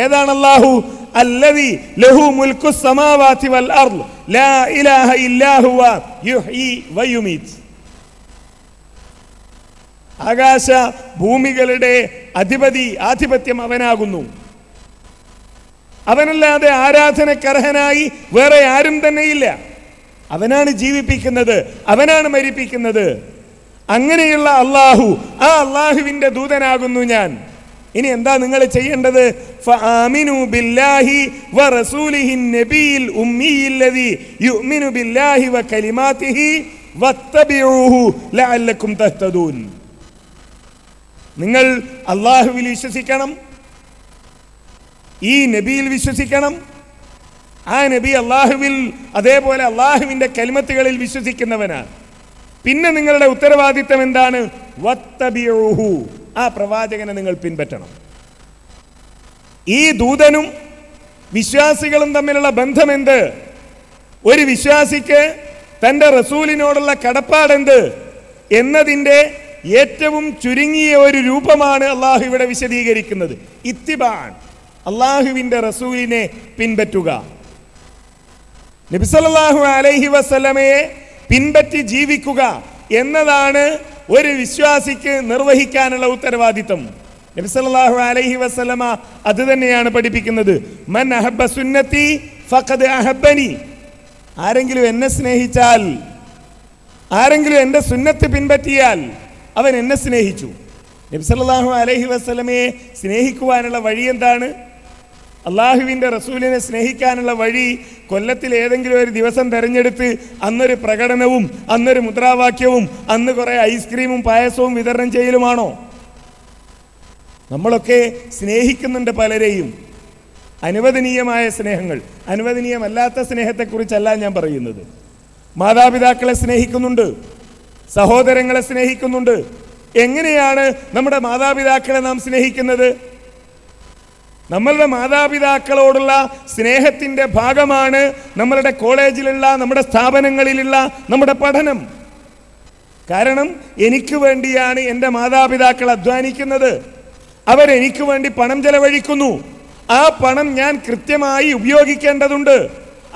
ഏതാണ് അള്ളാഹു? അല്ലദീ ലഹു മുൽക്കു സമാവാതി വൽ അർള് ലാ ഇലാഹ ഇല്ലാ ഹുവ യുഹ്യി വയുമീത്. ആകാശ ഭൂമികളുടെ ആധിപത്യം അവനാകുന്നു. അവനല്ലാതെ ആരാധനക്കർഹനായി വേറെ ആരും തന്നെയില്ല. അവനാണ് ജീവിപ്പിക്കുന്നത്, അവനാണ് മരിപ്പിക്കുന്നത്. അങ്ങനെയുള്ള അള്ളാഹു, ആ അള്ളാഹുവിന്റെ ദൂതനാകുന്നു ഞാൻ. ഇനി എന്താ നിങ്ങൾ ചെയ്യേണ്ടത്? ഫആമിനു ബില്ലാഹി വറസൂലിഹി നബിയിൽ ഉമ്മിയില്ലദീ യുഅ്മിനു ബില്ലാഹി വകലിമാതിഹി വത്തബിഊഹു ലഅല്ലക്കും തഹ്തദൂൻ. നിങ്ങൾ അള്ളാഹുവിൽ വിശ്വസിക്കണം, ഈ നബിയിൽ വിശ്വസിക്കണം. ആ നബി അള്ളാഹുവിൽ, അതേപോലെ അള്ളാഹുവിന്റെ കലിമത്തുകളിൽ വിശ്വസിക്കുന്നവനാണ്. പിന്നെ നിങ്ങളുടെ ഉത്തരവാദിത്തം എന്താണ്? വത്തബിഊഹു, ആ പ്രവാചകനെ നിങ്ങൾ പിൻപറ്റണം. ഈ ദൂതനും വിശ്വാസികളും തമ്മിലുള്ള ബന്ധമെന്ത്? ഒരു വിശ്വാസിക്ക് തൻ്റെ റസൂലിനോടുള്ള കടപ്പാടെന്ത് എന്നതിൻ്റെ ഏറ്റവും ചുരുങ്ങിയ ഒരു രൂപമാണ് അള്ളാഹു ഇവിടെ വിശദീകരിക്കുന്നത്. ഇത്തിബാൻ, അള്ളാഹുവിൻ്റെ റസൂലിനെ പിൻപറ്റുക. നബി സല്ലല്ലാഹു അലൈഹി വസല്ലമയെ പിൻപറ്റി ജീവിക്കുക എന്നതാണ് ഒരു വിശ്വാസിക്ക് നിർവഹിക്കാനുള്ള ഉത്തരവാദിത്തം. നബി സല്ലല്ലാഹു അലൈഹി വസല്ലമ അത് തന്നെയാണ് പഠിപ്പിക്കുന്നത്. മൻ അഹബ്ബ സുന്നത്തി ഫഖദ് അഹബ്ബനി. ആരെങ്കിലും എന്നെ സ്നേഹിച്ചാൽ, ആരെങ്കിലും എൻ്റെ സുന്നത്ത് പിൻപറ്റിയാൽ അവൻ എന്നെ സ്നേഹിച്ചു. നബി സല്ലല്ലാഹു അലൈഹി വസല്ലമയെ സ്നേഹിക്കുവാനുള്ള വഴി എന്താണ്? അള്ളാഹുവിൻ്റെ റസൂലിനെ സ്നേഹിക്കാനുള്ള വഴി കൊല്ലത്തിൽ ഏതെങ്കിലും ഒരു ദിവസം തിരഞ്ഞെടുത്ത് അന്നൊരു പ്രകടനവും അന്നൊരു മുദ്രാവാക്യവും അന്ന് കുറേ ഐസ്ക്രീമും പായസവും വിതരണം ചെയ്യലുമാണോ? നമ്മളൊക്കെ സ്നേഹിക്കുന്നുണ്ട് പലരെയും. അനുവദനീയമായ സ്നേഹങ്ങൾ, അനുവദനീയമല്ലാത്ത സ്നേഹത്തെക്കുറിച്ചല്ല ഞാൻ പറയുന്നത്. മാതാപിതാക്കളെ സ്നേഹിക്കുന്നുണ്ട്, സഹോദരങ്ങളെ സ്നേഹിക്കുന്നുണ്ട്. എങ്ങനെയാണ് നമ്മുടെ മാതാപിതാക്കളെ നാം സ്നേഹിക്കുന്നത്? നമ്മളുടെ മാതാപിതാക്കളോടുള്ള സ്നേഹത്തിൻ്റെ ഭാഗമാണ് നമ്മളുടെ കോളേജിലുള്ള, നമ്മുടെ സ്ഥാപനങ്ങളിലുള്ള നമ്മുടെ പഠനം. കാരണം എനിക്ക് വേണ്ടിയാണ് എൻ്റെ മാതാപിതാക്കൾ അധ്വാനിക്കുന്നത്. അവരെനിക്ക് വേണ്ടി പണം ചെലവഴിക്കുന്നു. ആ പണം ഞാൻ കൃത്യമായി ഉപയോഗിക്കേണ്ടതുണ്ട്.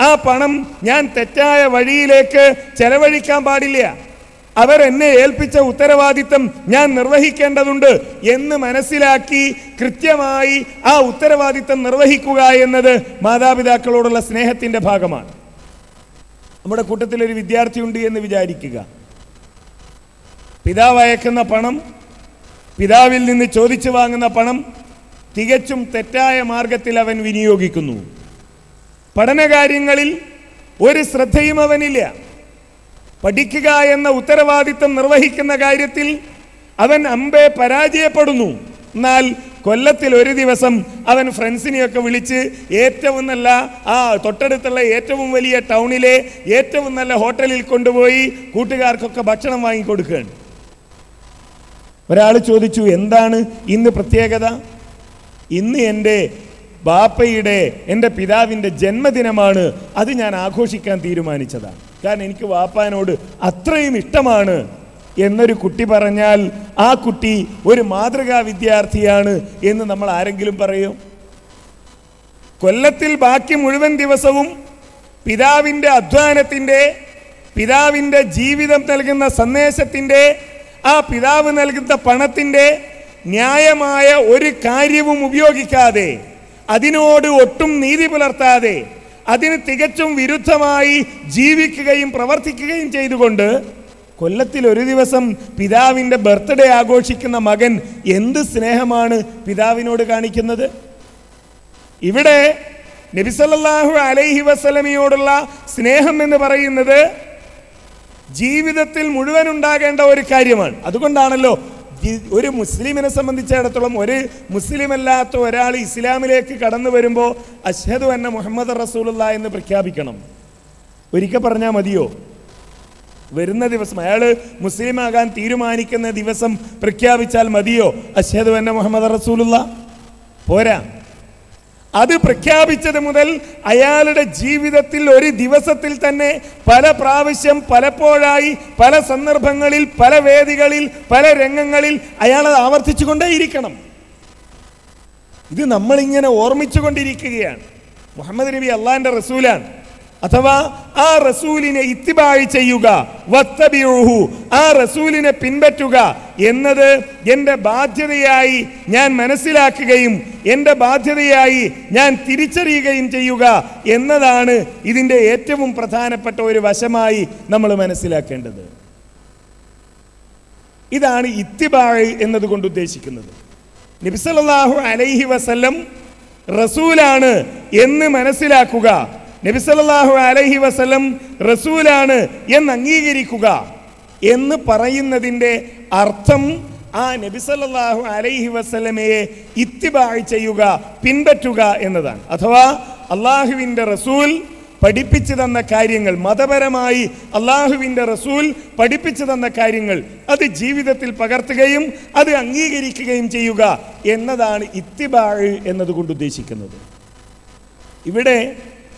ആ പണം ഞാൻ തെറ്റായ വഴിയിലേക്ക് ചെലവഴിക്കാൻ പാടില്ല. അവരെന്നെ ഏൽപ്പിച്ച ഉത്തരവാദിത്തം ഞാൻ നിർവഹിക്കേണ്ടതുണ്ട് എന്ന് മനസ്സിലാക്കി കൃത്യമായി ആ ഉത്തരവാദിത്തം നിർവഹിക്കുക എന്നത് മാതാപിതാക്കളോടുള്ള സ്നേഹത്തിൻ്റെ ഭാഗമാണ്. നമ്മുടെ കൂട്ടത്തിലൊരു വിദ്യാർത്ഥിയുണ്ട് എന്ന് വിചാരിക്കുക. പിതാവ് അയക്കുന്ന പണം, പിതാവിൽ നിന്ന് ചോദിച്ചു വാങ്ങുന്ന പണം തികച്ചും തെറ്റായ മാർഗത്തിൽ അവൻ വിനിയോഗിക്കുന്നു. പഠനകാര്യങ്ങളിൽ ഒരു ശ്രദ്ധയും അവനില്ല. പഠിക്കുക എന്ന ഉത്തരവാദിത്തം നിർവഹിക്കുന്ന കാര്യത്തിൽ അവൻ അമ്പേ പരാജയപ്പെടുന്നു. എന്നാൽ കൊല്ലത്തിൽ ഒരു ദിവസം അവൻ ഫ്രണ്ട്സിനെയൊക്കെ വിളിച്ച് ഏറ്റവും നല്ല തൊട്ടടുത്തുള്ള ഏറ്റവും വലിയ ടൗണിലെ ഏറ്റവും നല്ല ഹോട്ടലിൽ കൊണ്ടുപോയി കൂട്ടുകാർക്കൊക്കെ ഭക്ഷണം വാങ്ങിക്കൊടുക്കുകയാണ്. ഒരാൾ ചോദിച്ചു, എന്താണ് ഇന്ന് പ്രത്യേകത? ഇന്ന് എൻ്റെ ബാപ്പയുടെ, എൻ്റെ പിതാവിൻ്റെ ജന്മദിനമാണ്, അത് ഞാൻ ആഘോഷിക്കാൻ തീരുമാനിച്ചതാണ്. കാരണം എനിക്ക് വാപ്പാനോട് അത്രയും ഇഷ്ടമാണ് എന്നൊരു കുട്ടി പറഞ്ഞാൽ ആ കുട്ടി ഒരു മാതൃകാ വിദ്യാർത്ഥിയാണ് എന്ന് നമ്മൾ ആരെങ്കിലും പറയും? കൊല്ലത്തിൽ ബാക്കി മുഴുവൻ ദിവസവും പിതാവിൻ്റെ അധ്വാനത്തിൻ്റെ, പിതാവിൻ്റെ ജീവിതം നൽകുന്ന സന്ദേശത്തിൻ്റെ, ആ പിതാവ് നൽകുന്ന പണത്തിൻ്റെ ന്യായമായ ഒരു കാര്യവും ഉപയോഗിക്കാതെ, അതിനോട് ഒട്ടും നീതി പുലർത്താതെ, അതിന് തികച്ചും വിരുദ്ധമായി ജീവിക്കുകയും പ്രവർത്തിക്കുകയും ചെയ്തുകൊണ്ട് കൊല്ലത്തിൽ ഒരു ദിവസം പിതാവിൻ്റെ ബർത്ത്ഡേ ആഘോഷിക്കുന്ന മകൻ എന്ത് സ്നേഹമാണ് പിതാവിനോട് കാണിക്കുന്നത്? ഇവിടെ നബി സല്ലല്ലാഹു അലൈഹി വസല്ലമയോടുള്ള സ്നേഹം എന്ന് പറയുന്നത് ജീവിതത്തിൽ മുഴുവൻ ഉണ്ടാകേണ്ട ഒരു കാര്യമാണ്. അതുകൊണ്ടാണല്ലോ ഒരു മുസ്ലിമിനെ സംബന്ധിച്ചിടത്തോളം ഒരു മുസ്ലിം അല്ലാത്ത ഒരാൾ ഇസ്ലാമിലേക്ക് കടന്നു വരുമ്പോൾ അഷ്ഹദു അന്ന മുഹമ്മദ് റസൂലുള്ളാഹി എന്ന് പ്രഖ്യാപിക്കണം. ഒരിക്കൽ പറഞ്ഞാൽ മതിയോ? വരുന്ന ദിവസം അയാൾ മുസ്ലിം ആകാൻ തീരുമാനിക്കുന്ന ദിവസം പ്രഖ്യാപിച്ചാൽ മതിയോ അഷ്ഹദു അന്ന മുഹമ്മദ് റസൂലുള്ളാഹി? പോരാ. അത് പ്രഖ്യാപിച്ചത് മുതൽ അയാളുടെ ജീവിതത്തിൽ ഒരു ദിവസത്തിൽ തന്നെ പല പ്രാവശ്യം പലപ്പോഴായി പല സന്ദർഭങ്ങളിൽ പല വേദികളിൽ പല രംഗങ്ങളിൽ അയാൾ ആവർത്തിച്ചു കൊണ്ടേയിരിക്കണം. ഇത് നമ്മളിങ്ങനെ ഓർമ്മിച്ചു കൊണ്ടിരിക്കുകയാണ്. മുഹമ്മദ് നബി അള്ളാഹിന്റെ റസൂലാണ്. അഥവാ ആ റസൂലിനെ ഇത്തിബായി ചെയ്യുക, വത്തബിഉഹു, ആ റസൂലിനെ പിൻപറ്റുക എന്നത് എൻ്റെ ബാധ്യതയായി ഞാൻ മനസ്സിലാക്കുകയും എൻ്റെ ബാധ്യതയായി ഞാൻ തിരിച്ചറിയുകയും ചെയ്യുക എന്നതാണ് ഇതിൻ്റെ ഏറ്റവും പ്രധാനപ്പെട്ട ഒരു വശമായി നമ്മൾ മനസ്സിലാക്കേണ്ടത്. ഇതാണ് ഇത്തിബായ് എന്നതുകൊണ്ട് ഉദ്ദേശിക്കുന്നത്. നബി സല്ലല്ലാഹു അലൈഹി വസല്ലം റസൂലാണ് എന്ന് മനസ്സിലാക്കുക, നബി സല്ലല്ലാഹു അലൈഹി വസല്ലം റസൂലാണ് എന്ന് അംഗീകരിക്കുക എന്ന് പറയുന്നതിൻ്റെ അർത്ഥം ആ നബി സല്ലല്ലാഹു അലൈഹി വസല്ലമയെ ഇത്തിബാഅ് ചെയ്യുക, പിൻപറ്റുക എന്നതാണ്. അഥവാ അള്ളാഹുവിൻ്റെ റസൂൽ പഠിപ്പിച്ചു തന്ന കാര്യങ്ങൾ, മതപരമായി അള്ളാഹുവിൻ്റെ റസൂൽ പഠിപ്പിച്ചു തന്ന കാര്യങ്ങൾ അത് ജീവിതത്തിൽ പകർത്തുകയും അത് അംഗീകരിക്കുകയും ചെയ്യുക എന്നതാണ് ഇത്തിബാഅ് എന്നതുകൊണ്ട് ഉദ്ദേശിക്കുന്നത്. ഇവിടെ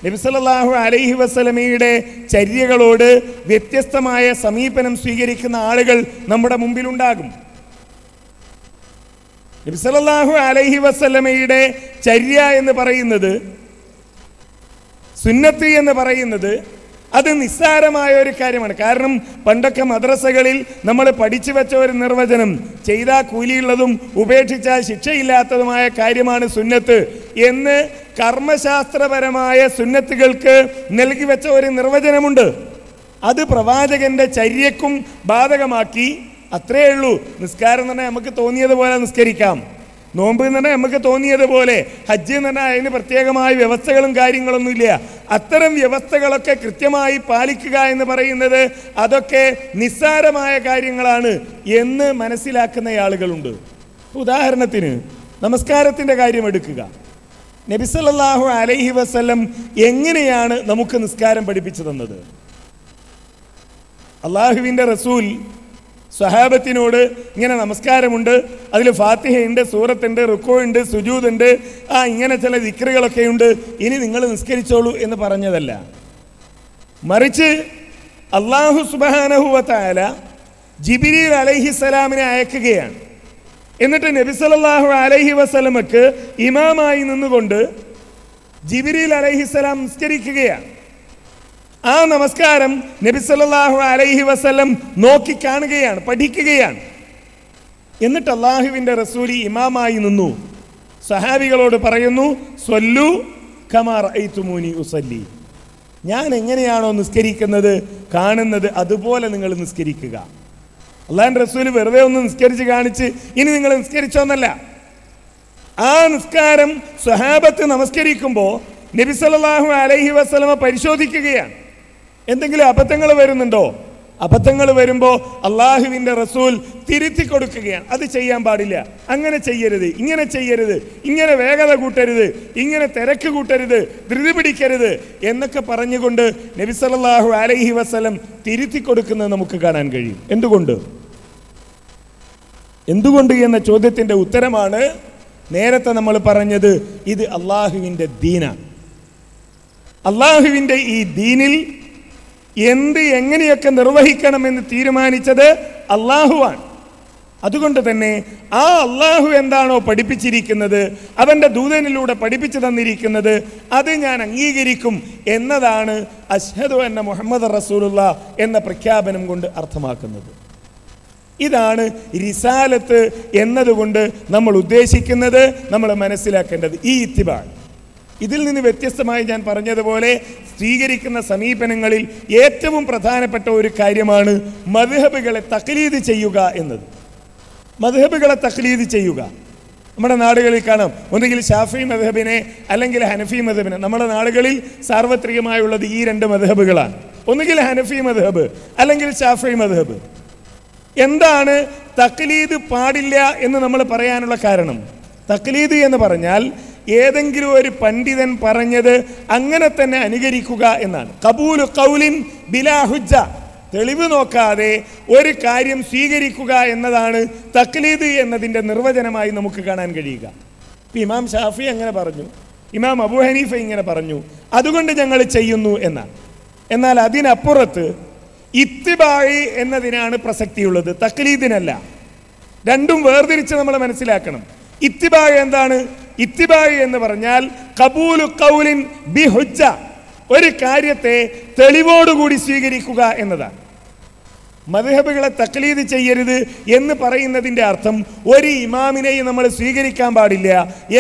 നബി സല്ലല്ലാഹു അലൈഹി വസല്ലമയുടെ ചര്യകളോട് വ്യത്യസ്തമായ സമീപനം സ്വീകരിക്കുന്ന ആളുകൾ നമ്മുടെ മുമ്പിലുണ്ടാകും. നബി സല്ലല്ലാഹു അലൈഹി വസല്ലമയുടെ ചര്യ എന്ന് പറയുന്നത്, സുന്നത്ത് എന്ന് പറയുന്നത് അത് നിസ്സാരമായ ഒരു കാര്യമാണ്. കാരണം പണ്ടൊക്കെ മദ്രസകളിൽ നമ്മൾ പഠിച്ചു വെച്ച ഒരു നിർവചനം, ചെയ്താൽ കൂലിയുള്ളതും ഉപേക്ഷിച്ചാൽ ശിക്ഷയില്ലാത്തതുമായ കാര്യമാണ് സുന്നത്ത് എന്ന് കർമ്മശാസ്ത്രപരമായ സുന്നത്തുകൾക്ക് നൽകി വെച്ച ഒരു നിർവചനമുണ്ട്. അത് പ്രവാചകന്റെ ചര്യക്കും ബാധകമാക്കി. അത്രയേ ഉള്ളൂ. നിസ്കാരം എന്ന് പറഞ്ഞാൽ നമുക്ക് തോന്നിയതുപോലെ നിസ്കരിക്കാം, നോമ്പ് എന്ന് പറഞ്ഞാൽ നമുക്ക് തോന്നിയതുപോലെ, ഹജ്ജ് എന്ന് പറഞ്ഞാൽ അതിന് പ്രത്യേകമായ വ്യവസ്ഥകളും കാര്യങ്ങളൊന്നുമില്ല. അത്തരം വ്യവസ്ഥകളൊക്കെ കൃത്യമായി പാലിക്കുക എന്ന് പറയുന്നത് അതൊക്കെ നിസ്സാരമായ കാര്യങ്ങളാണ് എന്ന് മനസ്സിലാക്കുന്ന ആളുകളുണ്ട്. ഉദാഹരണത്തിന് നമസ്കാരത്തിൻ്റെ കാര്യം എടുക്കുക. നബി സല്ലല്ലാഹു അലൈഹി വസല്ലം എങ്ങനെയാണ് നമുക്ക് നിസ്കാരം പഠിപ്പിച്ചു തന്നത്? അള്ളാഹുവിൻ്റെ റസൂൽ സ്വഹാബത്തിനോട് ഇങ്ങനെ നമസ്കാരമുണ്ട്, അതിൽ ഫാത്തിഹയുണ്ട്, സൂറത്തുണ്ട്, റുക്കോയുണ്ട്, സുജൂദുണ്ട്, ഇങ്ങനെ ചില ദിക്റുകളൊക്കെ ഉണ്ട്, ഇനി നിങ്ങൾ നിസ്കരിച്ചോളൂ എന്ന് പറഞ്ഞതല്ല. മറിച്ച് അല്ലാഹു സുബ്ഹാനഹു വ തആല ജിബ്രീൽ അലൈഹിസ്സലാമിനെ അയക്കുകയാണ്. എന്നിട്ട് നബി സല്ലല്ലാഹു അലൈഹി വസല്ലമക്ക് ഇമാമായി നിന്നുകൊണ്ട് ജിബ്രീൽ അലൈഹിസ്സലാം നിസ്കരിക്കുകയാണ്. ആ നമസ്കാരം നബി സല്ലല്ലാഹു അലൈഹി വസല്ലം നോക്കി കാണുകയാണ്, പഠിക്കുകയാണ്. എന്നിട്ട് അള്ളാഹുവിൻ്റെ റസൂൽ ഇമാമായി നിന്നു സഹാബികളോട് പറയുന്നു, സ്വല്ലു കമാ റഅയ്തുമൂനി ഉസല്ലി, ഞാൻ എങ്ങനെയാണോ നിസ്കരിക്കുന്നത് കാണുന്നത് അതുപോലെ നിങ്ങൾ നിസ്കരിക്കുക. അള്ളാഹുവിൻ്റെ റസൂൽ വെറുതെ ഒന്ന് നിസ്കരിച്ച് കാണിച്ച് ഇനി നിങ്ങൾ നിസ്കരിച്ചോന്നല്ല. ആ നിസ്കാരം സ്വഹാബത്ത് നമസ്കരിക്കുമ്പോൾ നബി സല്ലല്ലാഹു അലൈഹി വസല്ലമ പരിശോധിക്കുകയാണ്. എന്തെങ്കിലും അബദ്ധങ്ങൾ വരുന്നുണ്ടോ? അബദ്ധങ്ങൾ വരുമ്പോൾ അള്ളാഹുവിൻ്റെ റസൂൽ തിരുത്തി കൊടുക്കുകയാണ്. അത് ചെയ്യാൻ പാടില്ല, അങ്ങനെ ചെയ്യരുത്, ഇങ്ങനെ ചെയ്യരുത്, ഇങ്ങനെ വേഗത കൂട്ടരുത്, ഇങ്ങനെ തിരക്ക് കൂട്ടരുത്, ധൃതി പിടിക്കരുത് എന്നൊക്കെ പറഞ്ഞുകൊണ്ട് നബി സല്ലല്ലാഹു അലൈഹി വസല്ലം തിരുത്തി കൊടുക്കുന്നത് നമുക്ക് കാണാൻ കഴിയും. എന്തുകൊണ്ട് എന്ന ചോദ്യത്തിൻ്റെ ഉത്തരമാണ് നേരത്തെ നമ്മൾ പറഞ്ഞത്. ഇത് അള്ളാഹുവിൻ്റെ ദീനാണ്. അള്ളാഹുവിൻ്റെ ഈ ദീനിൽ എങ്ങനെയൊക്കെ നിർവഹിക്കണമെന്ന് തീരുമാനിച്ചത് അള്ളാഹുവാണ്. അതുകൊണ്ട് തന്നെ ആ അള്ളാഹു എന്താണോ പഠിപ്പിച്ചിരിക്കുന്നത്, അവൻ്റെ ദൂതനിലൂടെ പഠിപ്പിച്ചു തന്നിരിക്കുന്നത്, അത് ഞാൻ അംഗീകരിക്കും എന്നതാണ് അഷ്ഹദു അന്ന മുഹമ്മദ് റസൂലുള്ളാഹ് എന്ന പ്രഖ്യാപനം കൊണ്ട് അർത്ഥമാക്കുന്നത്. ഇതാണ് റിസാലത്ത് എന്നതുകൊണ്ട് നമ്മൾ ഉദ്ദേശിക്കുന്നത്, നമ്മൾ മനസ്സിലാക്കേണ്ടത്. ഈ ഇത്തിബാഅ് ഇതിൽ നിന്ന് വ്യത്യസ്തമായി ഞാൻ പറഞ്ഞതുപോലെ സ്വീകരിക്കുന്ന സമീപനങ്ങളിൽ ഏറ്റവും പ്രധാനപ്പെട്ട ഒരു കാര്യമാണ് മദ്ഹബുകളെ തഖ്ലീദ് ചെയ്യുക എന്നത്. മദ്ഹബുകളെ തഖ്ലീദ് ചെയ്യുക. നമ്മുടെ നാടുകളിൽ കാണാം, ഒന്നുകിൽ ഷാഫി മദ്ഹബിനെ അല്ലെങ്കിൽ ഹനഫി മദ്ഹബിനെ. നമ്മുടെ നാടുകളിൽ സാർവത്രികമായുള്ളത് ഈ രണ്ട് മദ്ഹബുകളാണ്, ഒന്നുകിൽ ഹനഫി മദ്ഹബ് അല്ലെങ്കിൽ ഷാഫി മദ്ഹബ്. എന്താണ് തഖ്ലീദ് പാടില്ല എന്ന് നമ്മൾ പറയാനുള്ള കാരണം? തഖ്ലീദ് എന്ന് പറഞ്ഞാൽ ഏതെങ്കിലും ഒരു പണ്ഡിതൻ പറഞ്ഞത് അങ്ങനെ തന്നെ അനുകരിക്കുക എന്നാണ്. ഖബൂലു ഖൗലിൻ ബിലാ ഹുജ്ജ, തെളിവ് നോക്കാതെ ഒരു കാര്യം സ്വീകരിക്കുക എന്നതാണ് തഖ്ലീദ് എന്നതിൻ്റെ നിർവചനമായി നമുക്ക് കാണാൻ കഴിയുക. ഇമാം ഷാഫി അങ്ങനെ പറഞ്ഞു, ഇമാം അബൂ ഹനീഫ ഇങ്ങനെ പറഞ്ഞു, അതുകൊണ്ട് ഞങ്ങൾ ചെയ്യുന്നു എന്നാണ്. എന്നാൽ അതിനപ്പുറത്ത് ഇത്തിബായി എന്നതിനാണ് പ്രസക്തിയുള്ളത്, തഖ്ലീദിനല്ല. രണ്ടും വേർതിരിച്ച് നമ്മൾ മനസ്സിലാക്കണം. ഇത്തിബായി എന്താണ്? ഇത്തിബായി എന്ന് പറഞ്ഞാൽ ഖബൂലു ഖൗലിൻ ബി ഹുജ്ജ, ഒരു കാര്യത്തെ തെളിവോടുകൂടി സ്വീകരിക്കുക എന്നതാണ്. മദ്ഹബുകളെ തഖ്ലീദ് ചെയ്യരുത് എന്ന് പറയുന്നതിൻ്റെ അർത്ഥം ഒരു ഇമാമിനെയും നമ്മൾ സ്വീകരിക്കാൻ പാടില്ല,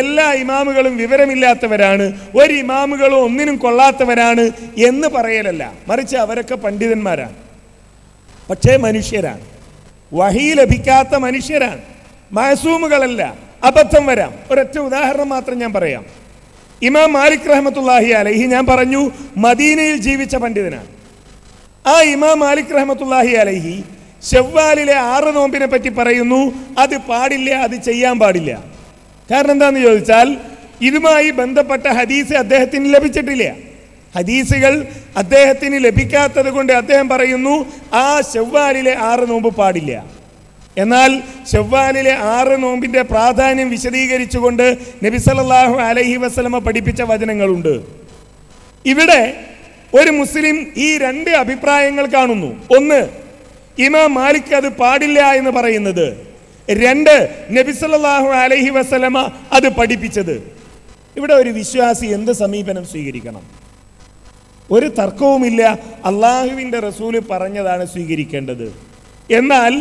എല്ലാ ഇമാമുകളും വിവരമില്ലാത്തവരാണ്, ഒരു ഇമാമുകളും ഒന്നിനും കൊള്ളാത്തവരാണ് എന്ന് പറയലല്ല. മറിച്ച് അവരൊക്കെ പണ്ഡിതന്മാരാണ്, പക്ഷേ മനുഷ്യരാണ്, വഹി ലഭിക്കാത്ത മനുഷ്യരാണ്, മഅസൂമുകളല്ല, അബദ്ധം വരാം. ഒരൊറ്റ ഉദാഹരണം മാത്രം ഞാൻ പറയാം. ഇമാം മാലിക് റഹ്മത്തുള്ളാഹി അലൈഹി, ഞാൻ പറഞ്ഞു മദീനയിൽ ജീവിച്ച പണ്ഡിതനാണ്. ആ ഇമാം മാലിക് റഹ്മത്തുള്ളാഹി അലൈഹി ശവ്വാലിലെ 6 നോമ്പിനെ പറ്റി പറയുന്നു, അത് പാടില്ല, അത് ചെയ്യാൻ പാടില്ല. കാരണം എന്താണെന്ന് ചോദിച്ചാൽ ഇതുമായി ബന്ധപ്പെട്ട ഹദീസ് അദ്ദേഹത്തിന് ലഭിച്ചിട്ടില്ല. ഹദീസുകൾ അദ്ദേഹത്തിന് ലഭിക്കാത്തത് കൊണ്ട് അദ്ദേഹം പറയുന്നു ആ ശവ്വാലിലെ 6 നോമ്പ് പാടില്ല. എന്നാൽ ശവ്വാലിലെ 6 നോമ്പിൻ്റെ പ്രാധാന്യം വിശദീകരിച്ചുകൊണ്ട് നബി സല്ലല്ലാഹു അലൈഹി വസല്ലമ പഠിപ്പിച്ച വചനങ്ങളുണ്ട്. ഇവിടെ ഒരു മുസ്ലിം ഈ 2 അഭിപ്രായങ്ങൾ കാണുന്നു. ഒന്ന്, ഇമാം മാലിക് അത് പാടില്ല എന്ന് പറയുന്നത്. 2, നബി സല്ലല്ലാഹു അലൈഹി വസല്ലമ അത് പഠിപ്പിച്ചത്. ഇവിടെ ഒരു വിശ്വാസി എന്ത് സമീപനം സ്വീകരിക്കണം? ഒരു തർക്കവുമില്ല, അള്ളാഹുവിൻ്റെ റസൂല് പറഞ്ഞതാണ് സ്വീകരിക്കേണ്ടത്. എന്നാൽ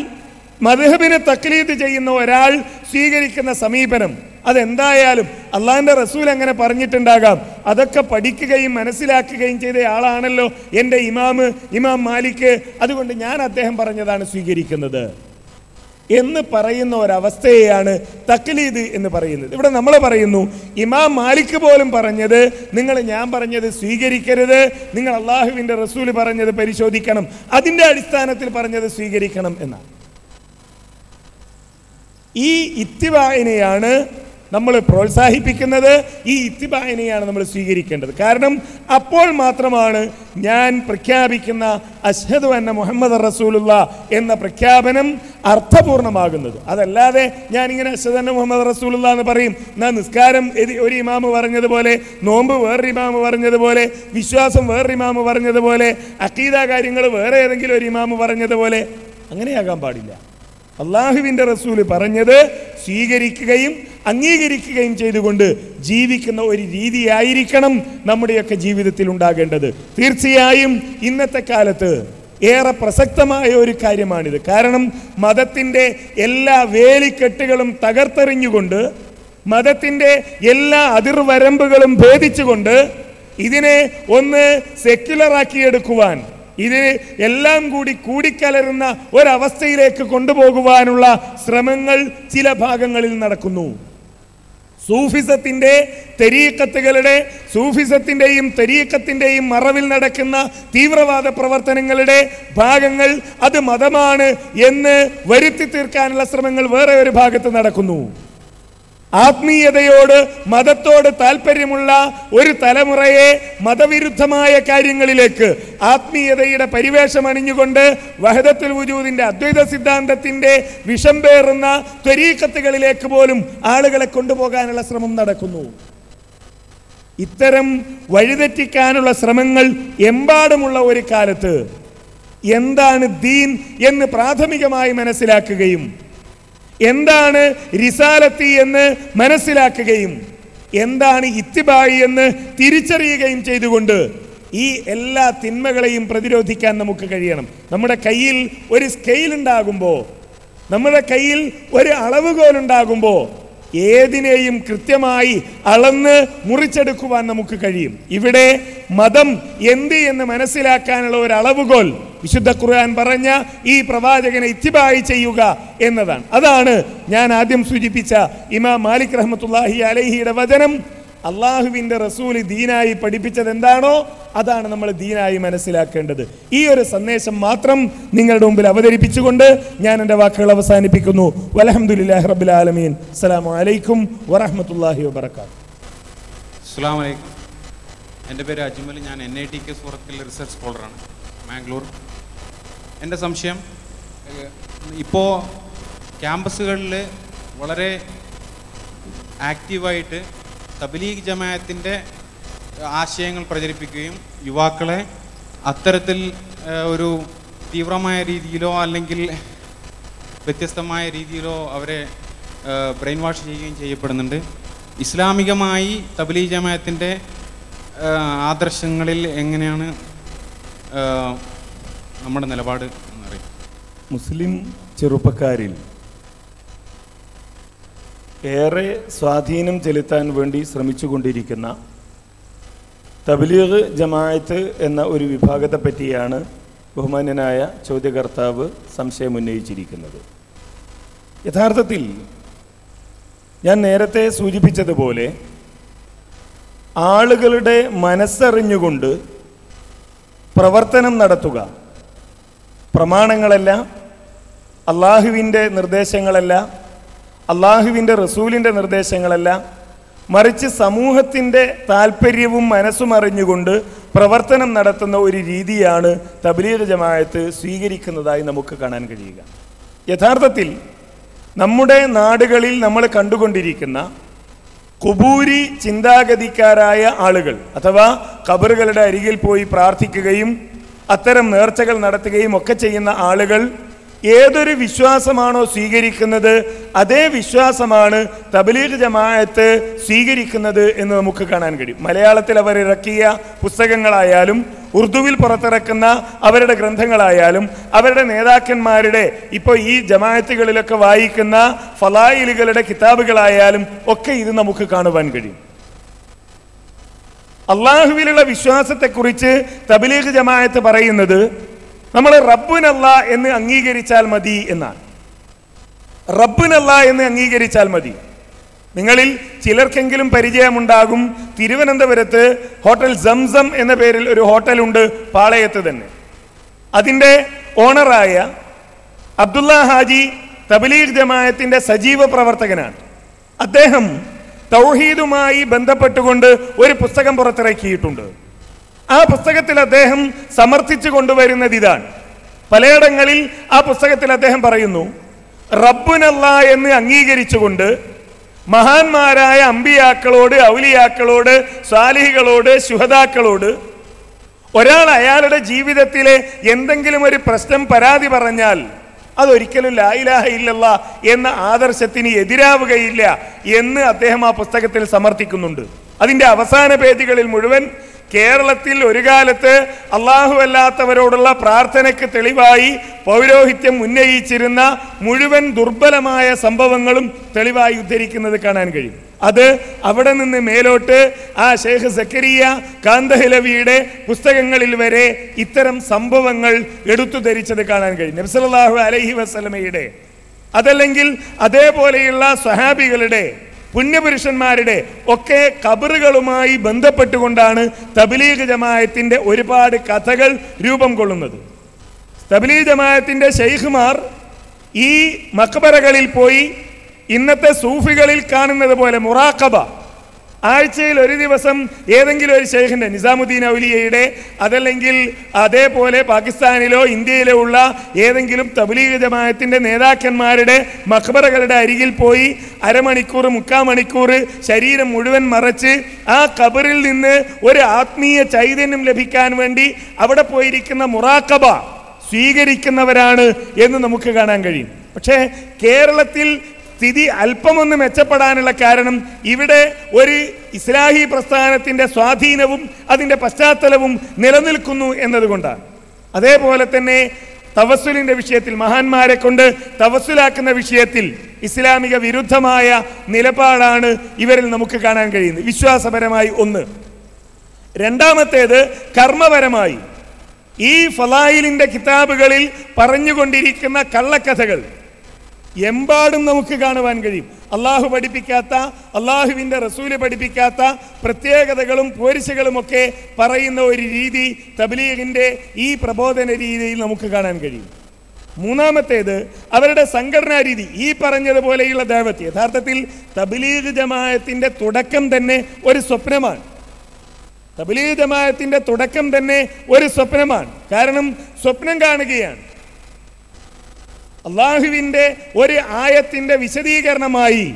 മദ്ഹബിനെ തഖ്ലീദ് ചെയ്യുന്ന ഒരാൾ സ്വീകരിക്കുന്ന സമീപനം അതെന്തായാലും അള്ളാഹിൻ്റെ റസൂൽ അങ്ങനെ പറഞ്ഞിട്ടുണ്ടാകാം, അതൊക്കെ പഠിക്കുകയും മനസ്സിലാക്കുകയും ചെയ്ത ആളാണല്ലോ എൻ്റെ ഇമാം മാലിക്, അതുകൊണ്ട് ഞാൻ അദ്ദേഹം പറഞ്ഞതാണ് സ്വീകരിക്കുന്നത് എന്ന് പറയുന്ന ഒരവസ്ഥയെയാണ് തഖ്ലീദ് എന്ന് പറയുന്നത്. ഇവിടെ നമ്മൾ പറയുന്നു ഇമാം മാലിക് പോലും പറഞ്ഞത് ഞാൻ പറഞ്ഞത് സ്വീകരിക്കരുത്, നിങ്ങൾ അള്ളാഹുവിൻ്റെ റസൂൽ പറഞ്ഞത് പരിശോധിക്കണം, അതിൻ്റെ അടിസ്ഥാനത്തിൽ പറഞ്ഞത് സ്വീകരിക്കണം എന്നാണ്. ഈ ഇത്തിബാഇനെയാണ് നമ്മൾ പ്രോത്സാഹിപ്പിക്കുന്നത്, ഈ ഇത്തിബാഇനെയാണ് നമ്മൾ സ്വീകരിക്കേണ്ടത്. കാരണം അപ്പോൾ മാത്രമാണ് ഞാൻ പ്രഖ്യാപിക്കുന്ന അശ്ഹദു അന്ന മുഹമ്മദ് റസൂലുള്ളാഹ് എന്ന പ്രഖ്യാപനം അർത്ഥപൂർണമാകുന്നത്. അതല്ലാതെ ഞാനിങ്ങനെ അശ്ഹദു അന്ന മുഹമ്മദ് റസൂലുള്ളാഹ് എന്ന് പറയും, എന്നാൽ നിസ്കാരം ഒരു ഇമാമ് പറഞ്ഞതുപോലെ, നോമ്പ് വേറൊരു ഇമാമ് പറഞ്ഞതുപോലെ, വിശ്വാസം വേറൊരു ഇമാമ് പറഞ്ഞതുപോലെ, അഖീദ കാര്യങ്ങൾ വേറെ ഏതെങ്കിലും ഒരു ഇമാമ് പറഞ്ഞതുപോലെ, അങ്ങനെയാകാൻ പാടില്ല. അള്ളാഹുവിൻ്റെ റസൂല് പറഞ്ഞത് സ്വീകരിക്കുകയും അംഗീകരിക്കുകയും ചെയ്തുകൊണ്ട് ജീവിക്കുന്ന ഒരു രീതിയായിരിക്കണം നമ്മുടെയൊക്കെ ജീവിതത്തിൽ ഉണ്ടാകേണ്ടത്. തീർച്ചയായും ഇന്നത്തെ കാലത്ത് ഏറെ പ്രസക്തമായ ഒരു കാര്യമാണിത്. കാരണം മതത്തിൻ്റെ എല്ലാ വേലിക്കെട്ടുകളും തകർത്തെറിഞ്ഞുകൊണ്ട്, മതത്തിൻ്റെ എല്ലാ അതിർവരമ്പുകളും ഭേദിച്ചുകൊണ്ട് ഇതിനെ ഒന്ന് സെക്യുലറാക്കിയെടുക്കുവാൻ, ഇത് എല്ലാം കൂടിക്കലരുന്ന ഒരവസ്ഥയിലേക്ക് കൊണ്ടുപോകുവാനുള്ള ശ്രമങ്ങൾ ചില ഭാഗങ്ങളിൽ നടക്കുന്നു. സൂഫിസത്തിൻ്റെ തരീഖത്തിൻ്റെയും മറവിൽ നടക്കുന്ന തീവ്രവാദ പ്രവർത്തനങ്ങളുടെ ഭാഗങ്ങൾ അത് മതമാണ് എന്ന് വരുത്തി തീർക്കാനുള്ള ശ്രമങ്ങൾ വേറെ ഒരു ഭാഗത്ത് നടക്കുന്നു. ആത്മീയതയോട് മതത്തോട് താല്പര്യമുള്ള ഒരു തലമുറയെ മതവിരുദ്ധമായ കാര്യങ്ങളിലേക്ക് ആത്മീയതയുടെ പരിവേഷം അണിഞ്ഞുകൊണ്ട് വഹദത്തുൽ വജൂദിന്റെ അദ്വൈത സിദ്ധാന്തത്തിന്റെ വിഷം പേറുന്ന ത്വരീഖത്തുകളിലേക്ക് പോലും ആളുകളെ കൊണ്ടുപോകാനുള്ള ശ്രമം നടക്കുന്നു. ഇത്തരം വഴിതെറ്റിക്കാനുള്ള ശ്രമങ്ങൾ എമ്പാടുമുള്ള ഒരു കാലത്ത് എന്താണ് ദീൻ എന്ന് പ്രാഥമികമായി മനസ്സിലാക്കുകയും എന്താണ് റിസാലത്തി എന്ന് മനസ്സിലാക്കുകയും എന്താണ് ഇത്തിബായി എന്ന് തിരിച്ചറിയുകയും ചെയ്തുകൊണ്ട് ഈ എല്ലാ തിന്മകളെയും പ്രതിരോധിക്കാൻ നമുക്ക് കഴിയണം. നമ്മുടെ കയ്യിൽ ഒരു സ്കെയിൽ ഉണ്ടാകുമ്പോൾ, നമ്മുടെ കയ്യിൽ ഒരു അളവുകോലുണ്ടാകുമ്പോൾ ഏതിനെയും കൃത്യമായി അളന്ന് മുറിച്ചെടുക്കുവാൻ നമുക്ക് കഴിയും. ഇവിടെ മതം എന്ത് എന്ന് മനസ്സിലാക്കാനുള്ള ഒരു അളവുകോൽ വിശുദ്ധ ഖുർആൻ പറഞ്ഞ ഈ പ്രവാചകനെ ഇത്തിബായി ചെയ്യുക എന്നതാണ്. അതാണ് ഞാൻ ആദ്യം സൂചിപ്പിച്ച ഇമാം മാലിക് റഹ്മത്തുള്ളാഹി അലൈഹിയുടെ വചനം. അള്ളാഹുവിൻ്റെ റസൂല് ദീനായി പഠിപ്പിച്ചത് എന്താണോ അതാണ് നമ്മൾ ദീനായി മനസ്സിലാക്കേണ്ടത്. ഈ ഒരു സന്ദേശം മാത്രം നിങ്ങളുടെ മുമ്പിൽ അവതരിപ്പിച്ചുകൊണ്ട് ഞാൻ എൻ്റെ വാക്കുകൾ അവസാനിപ്പിക്കുന്നു. വൽഹംദുലില്ലാഹി റബ്ബിൽ ആലമീൻ. അസ്സലാമു അലൈക്കും വറഹ്മത്തുള്ളാഹി വബറകാതുഹു. അസ്സലാമു അലൈക്കും. എൻ്റെ പേര് അജ്മൽ. ഞാൻ NITK സൂറത്തിൽ റിസർച്ച് സ്കോളറാണ്, മാംഗ്ലൂർ. എൻ്റെ സംശയം, ഇപ്പോൾ ക്യാമ്പസുകളിൽ വളരെ ആക്റ്റീവായിട്ട് തബ്ലീഗ് ജമാഅത്തിൻ്റെ ആശയങ്ങൾ പ്രചരിപ്പിക്കുകയും യുവാക്കളെ അത്തരത്തിൽ ഒരു തീവ്രമായ രീതിയിലോ അല്ലെങ്കിൽ വ്യത്യസ്തമായ രീതിയിലോ അവരെ ബ്രെയിൻ വാഷ് ചെയ്യുകയും ചെയ്യപ്പെടുന്നുണ്ട്. ഇസ്ലാമികമായി തബ്ലീഗ് ജമാഅത്തിൻ്റെ ആദർശങ്ങളിൽ എങ്ങനെയാണ് നമ്മുടെ നിലപാട് എന്നറിയാം. മുസ്ലിം ചെറുപ്പക്കാരിൽ ഏറെ സ്വാധീനം ചെലുത്താൻ വേണ്ടി ശ്രമിച്ചുകൊണ്ടിരിക്കുന്ന തബ്ലീഗ് ജമാഅത്ത് എന്ന ഒരു വിഭാഗത്തെ പറ്റിയാണ് ബഹുമാന്യനായ ചോദ്യകർത്താവ് സംശയം ഉന്നയിച്ചിരിക്കുന്നത്. യഥാർത്ഥത്തിൽ ഞാൻ നേരത്തെ സൂചിപ്പിച്ചതുപോലെ ആളുകളുടെ മനസ്സറിഞ്ഞുകൊണ്ട് പ്രവർത്തനം നടത്തുക, പ്രമാണങ്ങളല്ല, അള്ളാഹുവിൻ്റെ നിർദ്ദേശങ്ങളല്ല, അള്ളാഹുവിൻ്റെ റസൂലിൻ്റെ നിർദ്ദേശങ്ങളല്ല, മറിച്ച് സമൂഹത്തിൻ്റെ താല്പര്യവും മനസ്സും അറിഞ്ഞുകൊണ്ട് പ്രവർത്തനം നടത്തുന്ന ഒരു രീതിയാണ് തബ്ലീഗ് ജമാഅത്ത് സ്വീകരിക്കുന്നതായി നമുക്ക് കാണാൻ കഴിയുക. യഥാർത്ഥത്തിൽ നമ്മുടെ നാടുകളിൽ നമ്മൾ കണ്ടുകൊണ്ടിരിക്കുന്ന ഖുബൂരി ചിന്താഗതിക്കാരായ ആളുകൾ, അഥവാ ഖബറുകളുടെ അരികിൽ പോയി പ്രാർത്ഥിക്കുകയും അത്തരം നേർച്ചകൾ നടത്തുകയും ഒക്കെ ചെയ്യുന്ന ആളുകൾ ഏതൊരു വിശ്വാസമാണോ സ്വീകരിക്കുന്നത് അതേ വിശ്വാസമാണ് തബ്ലീഗ് ജമാഅത്ത് സ്വീകരിക്കുന്നത് എന്ന് നമുക്ക് കാണാൻ കഴിയും. മലയാളത്തിൽ അവർ ഇറക്കിയ പുസ്തകങ്ങളായാലും ഉറുദുവിൽ പുറത്തിറക്കുന്ന അവരുടെ ഗ്രന്ഥങ്ങളായാലും അവരുടെ നേതാക്കന്മാരുടെ ഇപ്പോൾ ഈ ജമാഅത്തുകളിലൊക്കെ വായിക്കുന്ന ഫലായിലുകളുടെ കിതാബുകളായാലും ഒക്കെ ഇത് നമുക്ക് കാണുവാൻ കഴിയും. അള്ളാഹുവിലുള്ള വിശ്വാസത്തെക്കുറിച്ച് തബ്ലീഗ് ജമാഅത്ത് പറയുന്നത് നമ്മൾ റബ്ബുനല്ല എന്ന് അംഗീകരിച്ചാൽ മതി എന്നാണ്. റബ്ബുനല്ല എന്ന് അംഗീകരിച്ചാൽ മതി. നിങ്ങളിൽ ചിലർക്കെങ്കിലും പരിചയമുണ്ടാകും, തിരുവനന്തപുരത്ത് ഹോട്ടൽ സംസം എന്ന പേരിൽ ഒരു ഹോട്ടലുണ്ട്, പാളയത്ത് തന്നെ. അതിൻ്റെ ഓണറായ അബ്ദുള്ള ഹാജി തബ്ലീഗ് ജമാഅത്തിൻ്റെ സജീവ പ്രവർത്തകനാണ്. അദ്ദേഹം തൗഹീദുമായി ബന്ധപ്പെട്ടുകൊണ്ട് ഒരു പുസ്തകം പുറത്തിറക്കിയിട്ടുണ്ട്. ആ പുസ്തകത്തിൽ അദ്ദേഹം സമർത്ഥിച്ചു കൊണ്ടുവരുന്നത് ഇതാണ്. പലയിടങ്ങളിൽ ആ പുസ്തകത്തിൽ അദ്ദേഹം പറയുന്നു, റബ്ബുനല്ല എന്ന് അംഗീകരിച്ചുകൊണ്ട് മഹാന്മാരായ അമ്പിയാക്കളോട്, ഔലിയാക്കളോട്, സ്വാലിഹികളോട്, ശുഹദാക്കളോട് ഒരാൾ അയാളുടെ ജീവിതത്തിലെ എന്തെങ്കിലും ഒരു പ്രശ്നം പരാതി പറഞ്ഞാൽ അതൊരിക്കലും ലാ ഇലാഹ ഇല്ലല്ലാഹ് എന്ന ആദർശത്തിന് എതിരാവുകയില്ല എന്ന് അദ്ദേഹം ആ പുസ്തകത്തിൽ സമർത്ഥിക്കുന്നുണ്ട്. അതിൻ്റെ അവസാന പേജുകളിൽ മുഴുവൻ കേരളത്തിൽ ഒരു കാലത്ത് അള്ളാഹു അല്ലാത്തവരോടുള്ള പ്രാർത്ഥനയ്ക്ക് തെളിവായി പൗരോഹിത്യം ഉന്നയിച്ചിരുന്ന മുഴുവൻ ദുർബലമായ സംഭവങ്ങളും തെളിവായി ഉദ്ധരിക്കുന്നത് കാണാൻ കഴിയും. അത് അവിടെ നിന്ന് മേലോട്ട് ആ ഷെയ്ഖ് സക്കരിയ കാന്തഹലവിയുടെ പുസ്തകങ്ങളിൽ വരെ ഇത്തരം സംഭവങ്ങൾ എടുത്തു ധരിച്ചത് കാണാൻ കഴിയും. നബി സല്ലല്ലാഹു അലൈഹി വസല്ലമയുടെ അതല്ലെങ്കിൽ അതേപോലെയുള്ള സ്വഹാബികളുടെ, പുണ്യപുരുഷന്മാരുടെ ഒക്കെ ഖബറുകളുമായി ബന്ധപ്പെട്ടുകൊണ്ടാണ് തബ്ലീഗ് ജമാഅത്തിന്റെ ഒരുപാട് കഥകൾ രൂപം കൊള്ളുന്നത്. തബ്ലീഗ് ജമാഅത്തിന്റെ ശൈഖുമാർ ഈ മഖബറകളിൽ പോയി ഇന്നത്തെ സൂഫികളിൽ കാണുന്നത് പോലെ മുറാഖബ, ആഴ്ചയിൽ ഒരു ദിവസം ഏതെങ്കിലും ഒരു ശൈഖിൻ്റെ, നിസാമുദ്ദീൻ ഔലിയയുടെ, അതല്ലെങ്കിൽ അതേപോലെ പാകിസ്ഥാനിലോ ഇന്ത്യയിലോ ഉള്ള ഏതെങ്കിലും തബ്ലീഗ് ജമാഅത്തിന്റെ നേതാക്കന്മാരുടെ മഖബറകളുടെ അരികിൽ പോയി അരമണിക്കൂർ, 3/4 മണിക്കൂർ ശരീരം മുഴുവൻ മറച്ച് ആ ഖബറിൽ നിന്ന് ഒരു ആത്മീയ ചൈതന്യം ലഭിക്കാൻ വേണ്ടി അവിടെ പോയിരിക്കുന്ന മുറാഖബ സ്വീകരിക്കുന്നവരാണ് എന്ന് നമുക്ക് കാണാൻ കഴിയും. പക്ഷേ കേരളത്തിൽ സ്ഥിതി അല്പമൊന്ന് മെച്ചപ്പെടാനുള്ള കാരണം ഇവിടെ ഒരു ഇസ്ലാഹി പ്രസ്ഥാനത്തിൻ്റെ സ്വാധീനവും അതിൻ്റെ പശ്ചാത്തലവും നിലനിൽക്കുന്നു എന്നതുകൊണ്ടാണ്. അതേപോലെ തന്നെ തവസ്സുലിൻ്റെ വിഷയത്തിൽ, മഹാന്മാരെ കൊണ്ട് തവസ്സുലാക്കുന്ന വിഷയത്തിൽ ഇസ്ലാമിക വിരുദ്ധമായ നിലപാടാണ് ഇവരിൽ നമുക്ക് കാണാൻ കഴിയുന്നത്. വിശ്വാസപരമായി ഒന്ന്. രണ്ടാമത്തേത് കർമ്മപരമായി. ഈ ഫലായിലിന്റെ കിതാബുകളിൽ പറഞ്ഞുകൊണ്ടിരിക്കുന്ന കള്ളക്കഥകൾ എമ്പാടും നമുക്ക് കാണുവാൻ കഴിയും. അള്ളാഹു പഠിപ്പിക്കാത്ത, അള്ളാഹുവിൻ്റെ റസൂല് പഠിപ്പിക്കാത്ത പ്രത്യേകതകളും പോരിശകളുമൊക്കെ പറയുന്ന ഒരു രീതി തബ്ലീഗിൻ്റെ ഈ പ്രബോധന രീതിയിൽ നമുക്ക് കാണാൻ കഴിയും. മൂന്നാമത്തേത് അവരുടെ സംഘടനാ രീതി. ഈ പറഞ്ഞതുപോലെയുള്ള ദഅവത്ത് യഥാർത്ഥത്തിൽ തബ്ലീഗ് ജമാഅത്തിന്റെ തുടക്കം തന്നെ ഒരു സ്വപ്നമാണ്. തബ്ലീഗ് ജമാഅത്തിന്റെ തുടക്കം തന്നെ ഒരു സ്വപ്നമാണ്. കാരണം സ്വപ്നം കാണുകയാണ്. അള്ളാഹുവിൻ്റെ ഒരു ആയത്തിന്റെ വിശദീകരണമായി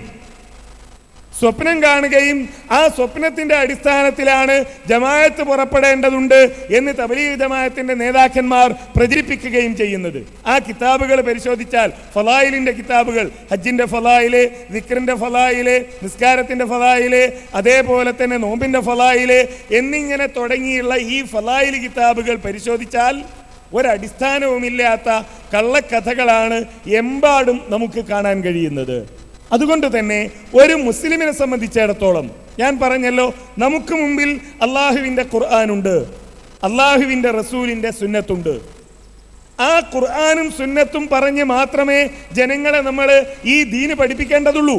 സ്വപ്നം കാണുകയും ആ സ്വപ്നത്തിന്റെ അടിസ്ഥാനത്തിലാണ് ജമാഅത്ത് പുറപ്പെടേണ്ടതുണ്ട് എന്ന് തബ്ലീഗ് ജമാഅത്തിന്റെ നേതാക്കന്മാർ പ്രചരിപ്പിക്കുകയും ചെയ്യുന്നത്. ആ കിതാബുകൾ പരിശോധിച്ചാൽ ഫലായിലിന്റെ കിതാബുകൾ, ഹജ്ജിന്റെ ഫലായില്, ദിക്റിന്റെ ഫലായില്, നിസ്കാരത്തിന്റെ ഫലായില്, അതേപോലെ തന്നെ നോമ്പിന്റെ ഫലായില് എന്നിങ്ങനെ തുടങ്ങിയുള്ള ഈ ഫലായിൽ കിതാബുകൾ പരിശോധിച്ചാൽ ഒരടിസ്ഥാനവുമില്ലാത്ത കള്ളക്കഥകളാണ് എമ്പാടും നമുക്ക് കാണാൻ കഴിയുന്നത്. അതുകൊണ്ട് തന്നെ ഒരു മുസ്ലിമിനെ സംബന്ധിച്ചിടത്തോളം ഞാൻ പറഞ്ഞല്ലോ, നമുക്ക് മുമ്പിൽ അള്ളാഹുവിൻ്റെ ഖുർആനുണ്ട്, അള്ളാഹുവിൻ്റെ റസൂലിൻ്റെ സുന്നത്തുണ്ട്. ആ ഖുർആനും സുന്നത്തും പറഞ്ഞ് മാത്രമേ ജനങ്ങളെ നമ്മൾ ഈ ദീന് പഠിപ്പിക്കേണ്ടതുള്ളൂ.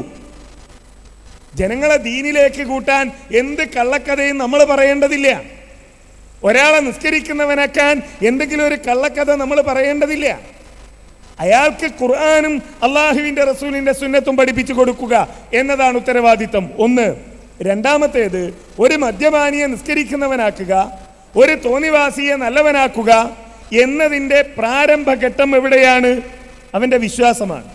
ജനങ്ങളെ ദീനിലേക്ക് കൂട്ടാൻ എന്ത് കള്ളക്കഥയും നമ്മൾ പറയേണ്ടതില്ല. ഒരാളെ നിസ്കരിക്കുന്നവനാക്കാൻ എന്തെങ്കിലും ഒരു കള്ളക്കഥ നമ്മൾ പറയേണ്ടതില്ല. അയാൾക്ക് ഖുർആനും അള്ളാഹുവിൻ്റെ റസൂലിൻ്റെ സുന്നത്തും പഠിപ്പിച്ചു കൊടുക്കുക എന്നതാണ് ഉത്തരവാദിത്തം. ഒന്ന്. രണ്ടാമത്തേത്, ഒരു മദ്യപാനിയെ നിസ്കരിക്കുന്നവനാക്കുക, ഒരു തോന്നിവാസിയെ നല്ലവനാക്കുക എന്നതിൻ്റെ പ്രാരംഭഘട്ടം എവിടെയാണ്? അവൻ്റെ വിശ്വാസമാണ്.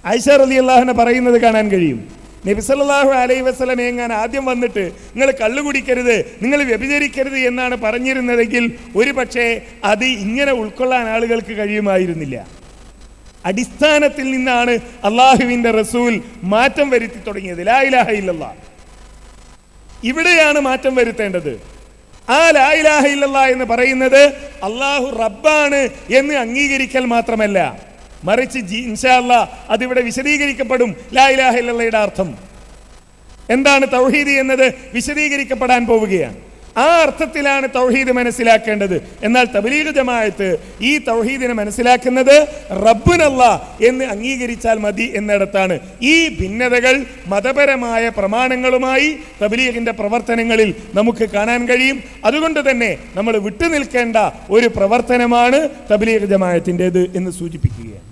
ആയിഷ റളിയല്ലാഹു അൻഹ പറയുന്നത് കാണാൻ കഴിയും. നബി സല്ലല്ലാഹു അലൈഹി വസല്ലം എങ്ങാൻ ആദ്യം വന്നിട്ട് നിങ്ങൾ കള്ളു കുടിക്കരുത്, നിങ്ങൾ വ്യഭിചരിക്കരുത് എന്നാണ് പറഞ്ഞിരുന്നതെങ്കിൽ ഒരു പക്ഷേ അത് ഇങ്ങനെ ഉൾക്കൊള്ളാൻ ആളുകൾക്ക് കഴിയുമായിരുന്നില്ല. അടിസ്ഥാനത്തിൽ നിന്നാണ് അള്ളാഹുവിൻ്റെ റസൂൽ മാറ്റം വരുത്തി തുടങ്ങിയത്. ലാ ഇലാഹ ഇല്ലല്ലാഹ്, ഇവിടെയാണ് മാറ്റം വരുത്തേണ്ടത്. ആ ലാ ഇലാഹ ഇല്ലല്ലാഹ് എന്ന് പറയുന്നത് അള്ളാഹു റബ്ബാണ് എന്ന് അംഗീകരിക്കൽ മാത്രമല്ല, മറിച്ച് ഇൻഷാ അല്ലാഹ് അതിവിടെ വിശദീകരിക്കപ്പെടും. ലാ ഇലാഹ ഇല്ലല്ലാഹയുടെ അർത്ഥം എന്താണ്, തൗഹീദ് എന്നത് വിശദീകരിക്കപ്പെടാൻ പോവുകയാണ്. ആ അർത്ഥത്തിലാണ് തൗഹീദ് മനസ്സിലാക്കേണ്ടത്. എന്നാൽ തബ്ലീഗ് ജമാഅത്ത് ഈ തൗഹീദിനെ മനസ്സിലാക്കുന്നത് റബ്ബുനല്ലാഹ് എന്ന് അംഗീകരിച്ചാൽ മതി എന്നിടത്താണ്. ഈ ഭിന്നതകൾ മതപരമായ പ്രമാണങ്ങളുമായി തബ്ലീഗിന്റെ പ്രവർത്തനങ്ങളിൽ നമുക്ക് കാണാൻ കഴിയും. അതുകൊണ്ട് തന്നെ നമ്മൾ വിട്ടുനിൽക്കേണ്ട ഒരു പ്രവർത്തനമാണ് തബ്ലീഗ് ജമാഅത്തിൻ്റെത് എന്ന് സൂചിപ്പിക്കുകയാണ്.